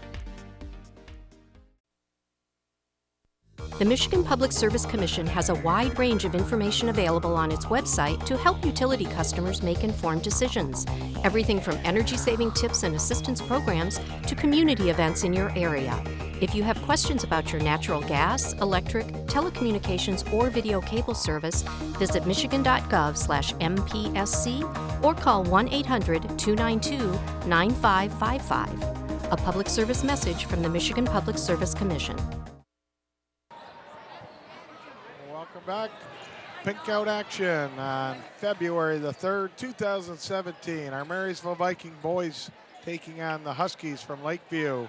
The Michigan Public Service Commission has a wide range of information available on its website to help utility customers make informed decisions. Everything from energy-saving tips and assistance programs to community events in your area. If you have questions about your natural gas, electric, telecommunications, or video cable service, visit michigan.gov/MPSC or call 1-800-292-9555. A public service message from the Michigan Public Service Commission. Welcome back. Pink out action on February the 3rd, 2017. Our Marysville Viking boys taking on the Huskies from Lakeview,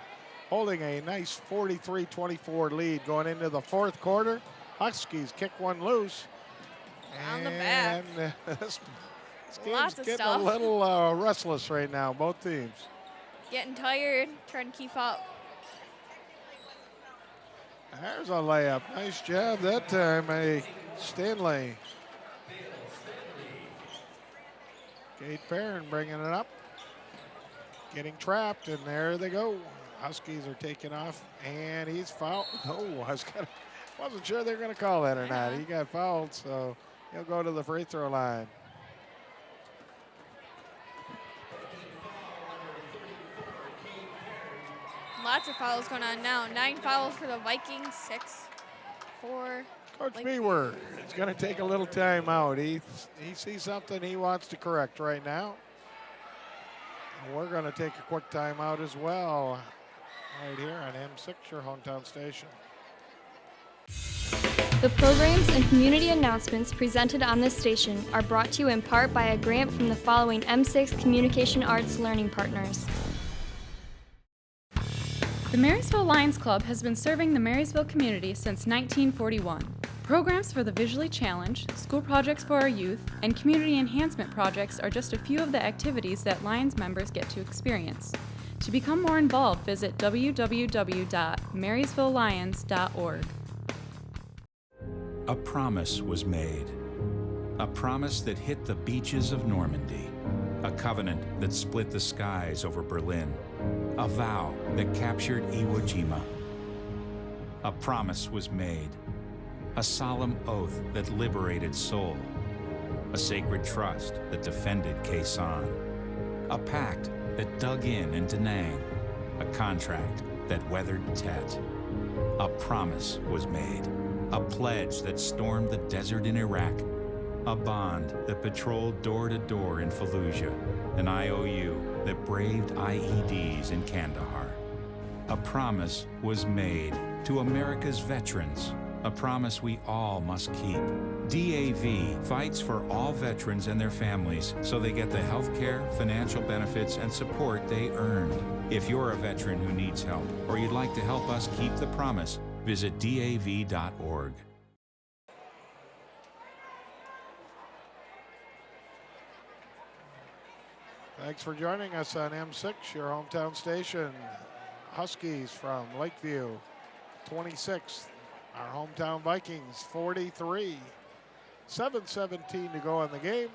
holding a nice 43-24 lead going into the fourth quarter. Huskies kick one loose. On the back. This game's Lots of getting stuff. a little restless right now, both teams. Getting tired, trying to keep up. There's a layup. Nice job that time, Stanley. Kate Perrin bringing it up. Getting trapped, and there they go. Huskies are taking off, and he's fouled. Oh, wasn't sure they were going to call that or not. He got fouled, so he'll go to the free throw line. Lots of fouls going on now. 9 fouls for the Vikings, 6 for Coach Lakeview. Beaver is going to take a little time out. He sees something he wants to correct right now. And we're going to take a quick time out as well right here on M6, your hometown station. The programs and community announcements presented on this station are brought to you in part by a grant from the following M6 Communication Arts Learning Partners. The Marysville Lions Club has been serving the Marysville community since 1941. Programs for the visually challenged, school projects for our youth, and community enhancement projects are just a few of the activities that Lions members get to experience. To become more involved, visit www.marysvillelions.org. A promise was made. A promise that hit the beaches of Normandy. A covenant that split the skies over Berlin. A vow that captured Iwo Jima. A promise was made. A solemn oath that liberated Seoul. A sacred trust that defended Khe Sanh. A pact that dug in Da Nang. A contract that weathered Tet. A promise was made. A pledge that stormed the desert in Iraq. A bond that patrolled door to door in Fallujah. An IOU that braved IEDs in Kandahar. A promise was made to America's veterans. A promise we all must keep. DAV fights for all veterans and their families so they get the health care, financial benefits, and support they earned. If you're a veteran who needs help or you'd like to help us keep the promise, visit DAV.org. Thanks for joining us on M6, your hometown station. Huskies from Lakeview, 26th. Our hometown Vikings, 43. 7:17 to go in the game.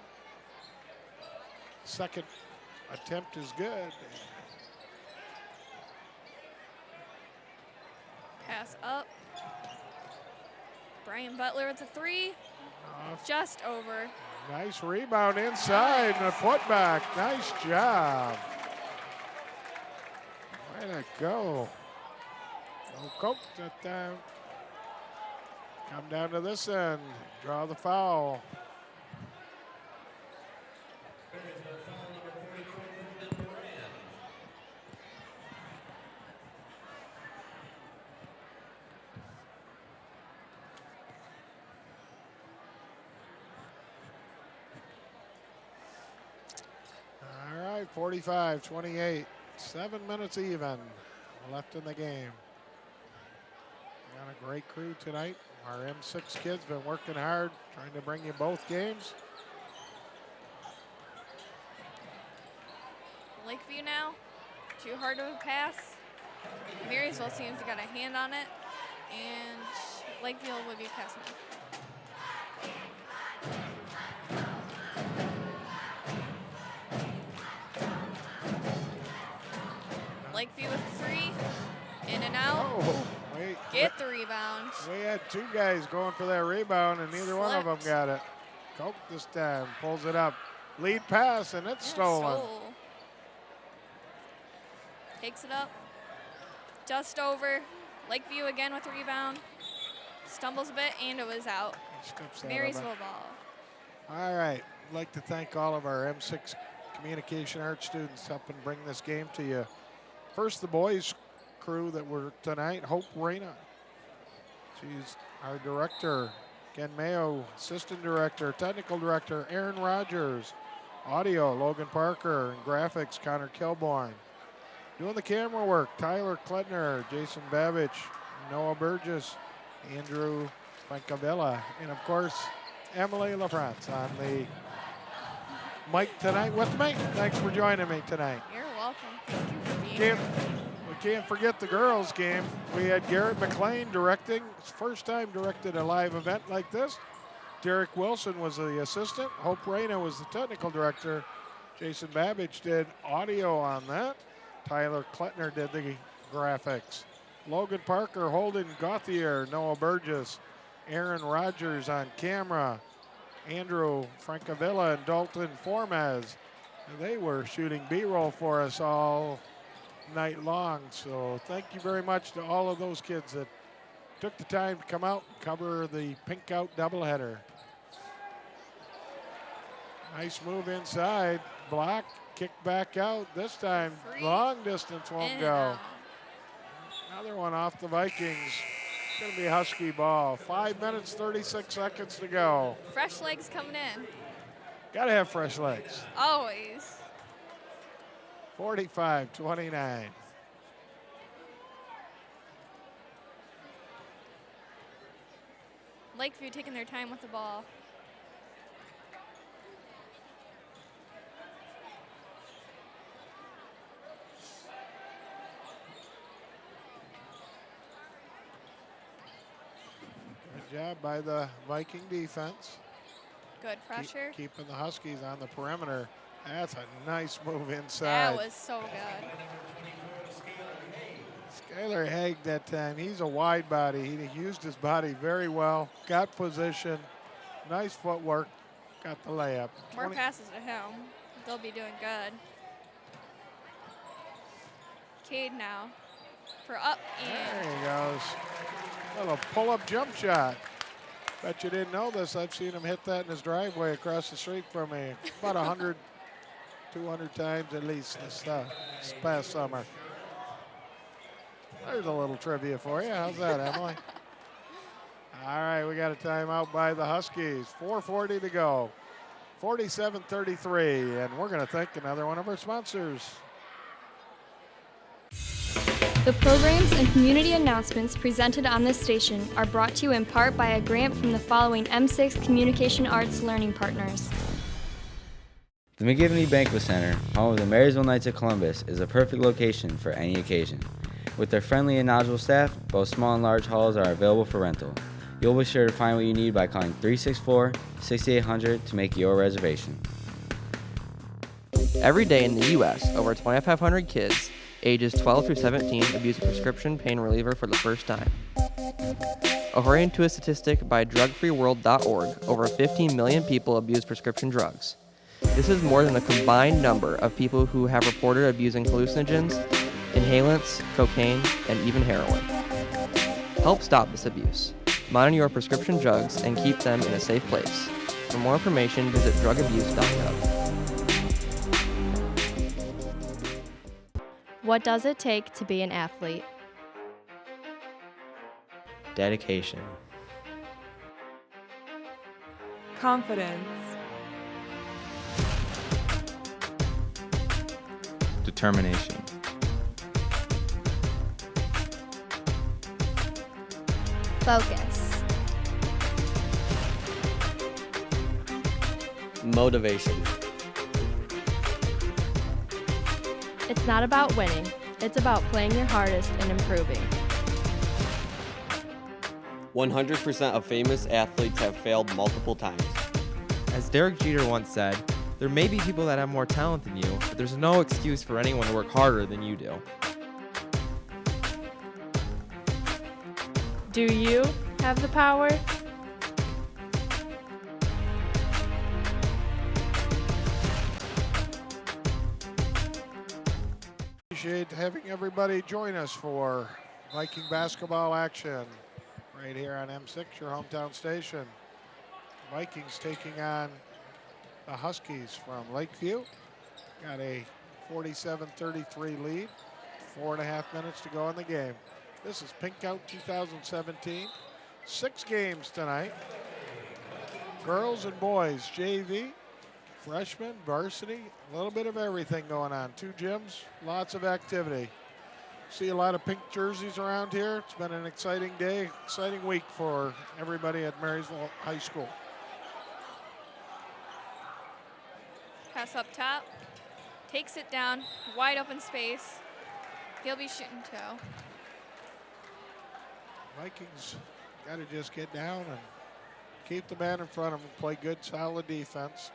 Second attempt is good. Pass up. Brian Butler with the 3. Just over. Nice rebound inside and a putback. Nice job. Way to go. No coach that time. come down to this end, draw the foul. All right, 45-28, 7 minutes even left in the game. Got a great crew tonight. Our M6 kids been working hard, trying to bring you both games. Lakeview now, too hard of a pass. Marysville seems to got a hand on it, and Lakeview will be passing it. Lakeview with 3, in and out. Oh, wait. Get the rebound. We had 2 guys going for that rebound, and neither one of them got it. Coke this time pulls it up. Lead pass, and it's stolen. Takes it up. Just over. Lakeview again with the rebound. Stumbles a bit, and it was out. Marysville ball. All right. I'd like to thank all of our M6 Communication Arts students helping bring this game to you. First, the boys crew that were tonight, Hope Reyna. She's our director. Ken Mayo, assistant director. Technical director, Aaron Rogers. Audio, Logan Parker. And graphics, Connor Kilbourne. Doing the camera work, Tyler Kletner, Jason Babbage, Noah Burgess, Andrew Francavilla, and of course, Emily LaFrance on the mic tonight with me. Thanks for joining me tonight. You're welcome. Thank you for being here. We can't forget the girls' game. We had Garrett McLean directing. His first time directed a live event like this. Derek Wilson was the assistant. Hope Reyna was the technical director. Jason Babbage did audio on that. Tyler Kletner did the graphics. Logan Parker, Holden Gauthier, Noah Burgess, Aaron Rogers on camera, Andrew Francavilla and Dalton Formez. They were shooting B-roll for us all night long. So thank you very much to all of those kids that took the time to come out and cover the Pink Out doubleheader. Nice move inside, block. Kick back out. This time, long distance won't go. Another one off the Vikings. It's going to be a Husky ball. 5 minutes, 36 seconds to go. Fresh legs coming in. Got to have fresh legs. Always. 45-29. Lakeview taking their time with the ball. Good job by the Viking defense. Good pressure. Keeping the Huskies on the perimeter. That's a nice move inside. That was so good. Skylar Haig that time, he's a wide body. He used his body very well. Got position. Nice footwork. Got the layup. More passes to him. They'll be doing good. Cade now for up and. There he goes. A little pull-up jump shot. Bet you didn't know this. I've seen him hit that in his driveway across the street from me about 100, 200 times at least this past summer. There's a little trivia for you. How's that, Emily? All right, we got a timeout by the Huskies. 4:40 to go. 47-33, and we're going to thank another one of our sponsors. The programs and community announcements presented on this station are brought to you in part by a grant from the following M6 Communication Arts Learning Partners. The McGivney Banquet Center, home of the Marysville Knights of Columbus, is a perfect location for any occasion. With their friendly and knowledgeable staff, both small and large halls are available for rental. You'll be sure to find what you need by calling 364-6800 to make your reservation. Every day in the U.S., over 2,500 kids ages 12 through 17 abuse a prescription pain reliever for the first time. According to a statistic by drugfreeworld.org, over 15 million people abuse prescription drugs. This is more than the combined number of people who have reported abusing hallucinogens, inhalants, cocaine, and even heroin. Help stop this abuse. Monitor your prescription drugs and keep them in a safe place. For more information, visit drugabuse.gov. What does it take to be an athlete? Dedication. Confidence. Determination. Focus. Motivation. It's not about winning. It's about playing your hardest and improving. 100% of famous athletes have failed multiple times. As Derek Jeter once said, there may be people that have more talent than you, but there's no excuse for anyone to work harder than you do. Do you have the power? Appreciate having everybody join us for Viking basketball action right here on M6, your hometown station. Vikings taking on the Huskies from Lakeview. Got a 47-33 lead. 4.5 minutes to go in the game. This is Pink Out 2017. 6 games tonight. Girls and boys, JV, freshmen, varsity, a little bit of everything going on. 2 gyms, lots of activity. See a lot of pink jerseys around here. It's been an exciting day, exciting week for everybody at Marysville High School. Pass up top. Takes it down. Wide open space. He'll be shooting toe. Vikings got to just get down and keep the man in front of them, play good, solid defense.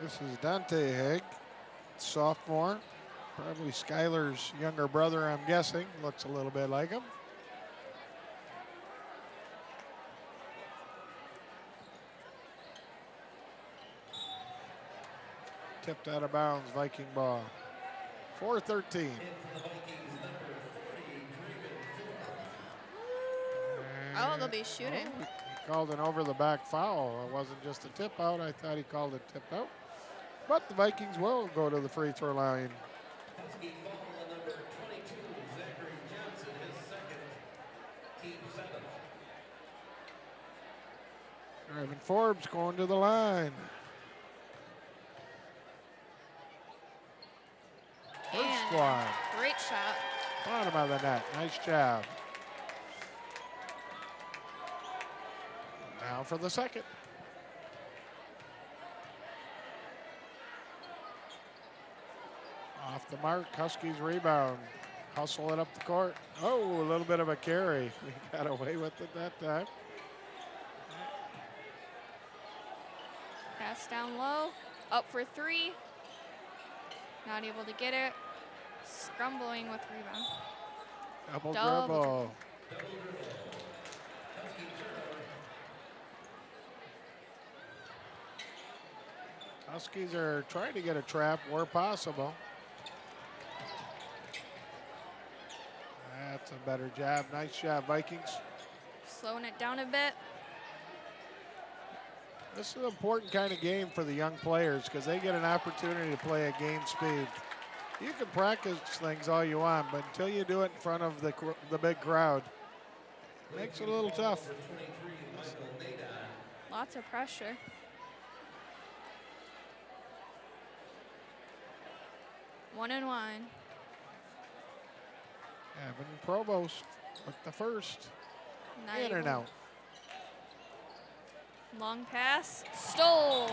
This is Dante Haig, sophomore. Probably Skylar's younger brother, I'm guessing. Looks a little bit like him. Tipped out of bounds, Viking ball. 4-13. Oh, they'll be shooting. He called an over-the-back foul. It wasn't just a tip out. I thought he called it tip out. But the Vikings will go to the free throw line. Evan Forbes going to the line. First one. Great shot. Bottom of the net. Nice job. Now for the second. Off the mark. Huskies rebound. Hustle it up the court. Oh, a little bit of a carry. We got away with it that time. Pass down low. Up for 3. Not able to get it. Scrambling with rebound. Double dribble. Huskies are trying to get a trap where possible. That's a better job. Nice job, Vikings. Slowing it down a bit. This is an important kind of game for the young players because they get an opportunity to play at game speed. You can practice things all you want, but until you do it in front of the big crowd, it makes it a little tough. Lots of pressure. One and one. Evan Provost with the first. Not In and able. out. Long pass. Stole.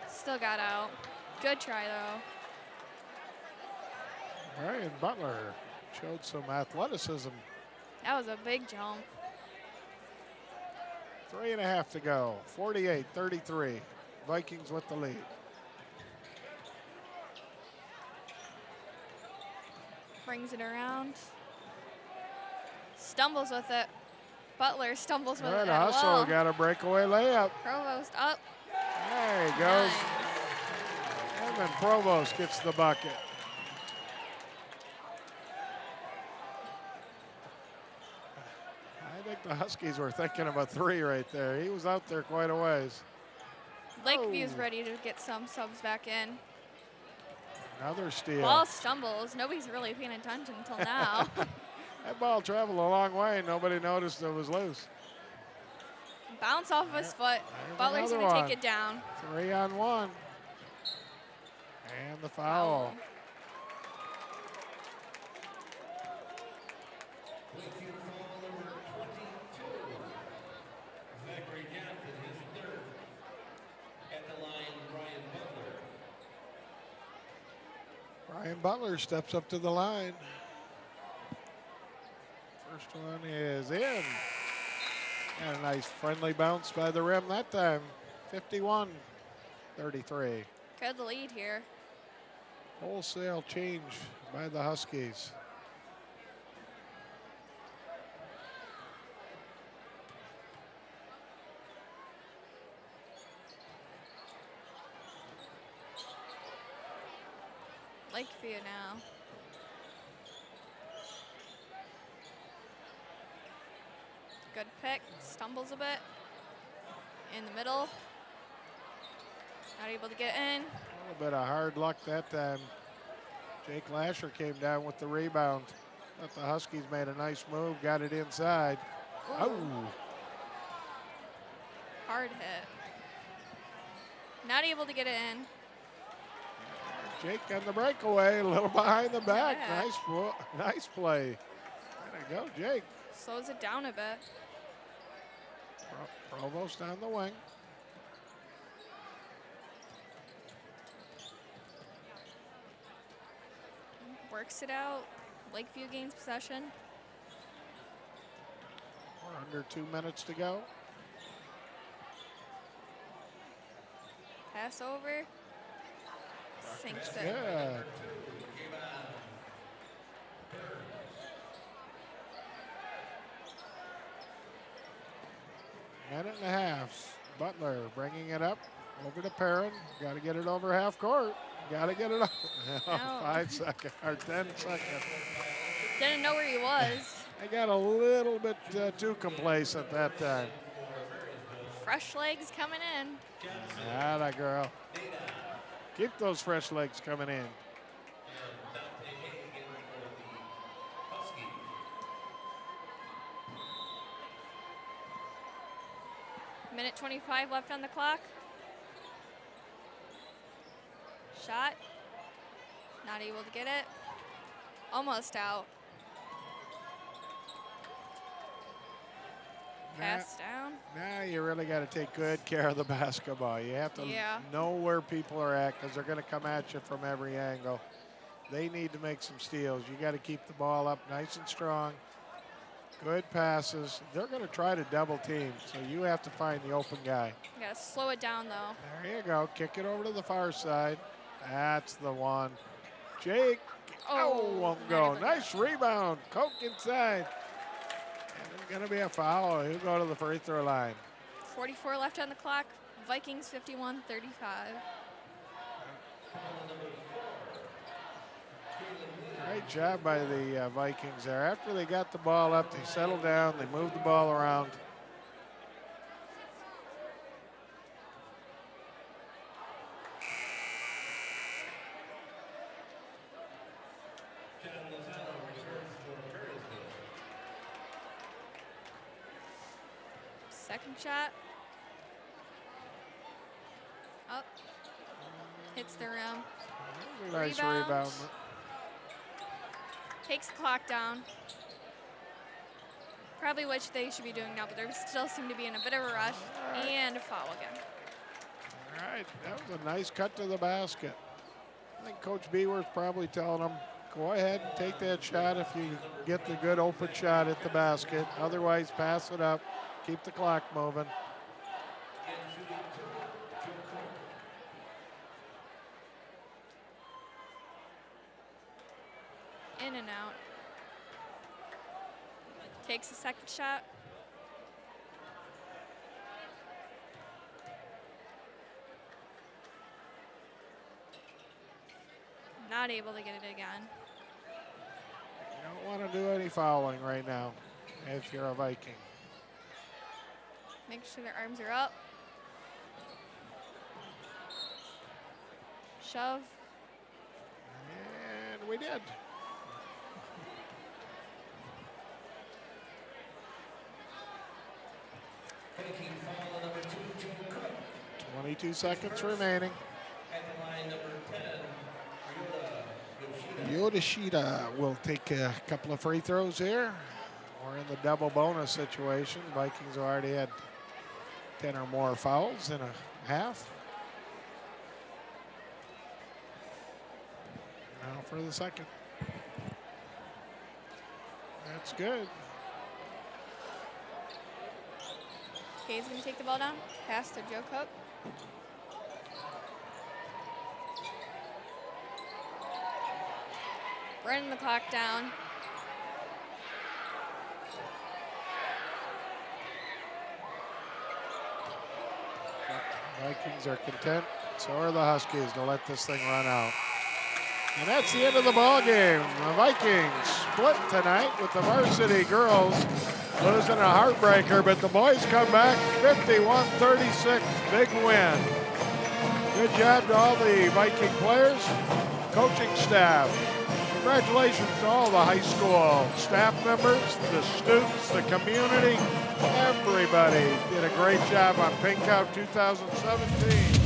Still got out. Good try, though. Brian Butler showed some athleticism. That was a big jump. 3.5 to go. 48-33. Vikings with the lead. Brings it around. Stumbles with it. Butler stumbles with Good it as hustle. well. Got a breakaway layup. Provost up. There he goes. And then Provost gets the bucket. I think the Huskies were thinking of a three right there. He was out there quite a ways. Lakeview's ready to get some subs back in. Another steal. Ball stumbles. Nobody's really paying attention until now. That ball traveled a long way. Nobody noticed it was loose. Bounce off of his foot. Butler's going to take it down. 3-on-1. And the foul. Brian Butler steps up to the line. First one is in. And a nice friendly bounce by the rim that time. 51-33. Good lead here. Wholesale change by the Huskies. Lakeview now. Good pick. Stumbles a bit. In the middle. Not able to get in. A little bit of hard luck that time. Jake Lasher came down with the rebound. But the Huskies made a nice move, got it inside. Ooh. Oh. Hard hit. Not able to get it in. Jake on the breakaway, a little behind the back. Yeah. Nice play. There you go, Jake. Slows it down a bit. Provost on the wing. Works it out. Lakeview gains possession. We're under 2 minutes to go. Pass over. Sinks it. Good. Minute and a half. Butler bringing it up over to Perrin. Got to get it over half court. Got to get it up. No. 5 seconds or 10 seconds. Didn't know where he was. They got a little bit too complacent that time. Fresh legs coming in. Atta girl. Keep those fresh legs coming in. Minute 25 left on the clock. Shot. Not able to get it. Almost out. Pass down. Now you really got to take good care of the basketball. You have to know where people are at because they're going to come at you from every angle. They need to make some steals. You got to keep the ball up nice and strong. Good passes. They're going to try to double team, so you have to find the open guy. You got to slow it down, though. There you go. Kick it over to the far side. That's the one. Jake. Oh, won't go. Nice rebound. Koch inside. And there's going to be a foul. He'll go to the free throw line. 44 left on the clock. Vikings 51-35. Great job by the Vikings there. After they got the ball up, they settled down, they moved the ball around. Second shot. Up. Hits the rim. Nice rebound. Takes the clock down. Probably which they should be doing now, but they still seem to be in a bit of a rush. And a foul again. All right, that was a nice cut to the basket. I think Coach Beaworth's probably telling them, go ahead and take that shot if you get the good open shot at the basket. Otherwise, pass it up. Keep the clock moving. In and out. Takes a second shot. not able to get it again. You don't want to do any fouling right now if you're a Viking. Make sure their arms are up. Shove. And we did. Taking foul number 2, Joe Cook. 22 seconds remaining. At the line, number 10, Yoshida will take a couple of free throws here. We're in the double bonus situation. Vikings already had 10 or more fouls in a half. Now for the second. That's good. Cade's going to take the ball down. Pass to Joe Cook. Running the clock down. Vikings are content. So are the Huskies to let this thing run out. And that's the end of the ball game. The Vikings split tonight with the varsity girls losing a heartbreaker, but the boys come back 51-36, big win. Good job to all the Viking players, coaching staff. Congratulations to all the high school staff members, the students, the community. Everybody did a great job on Pink Out 2017.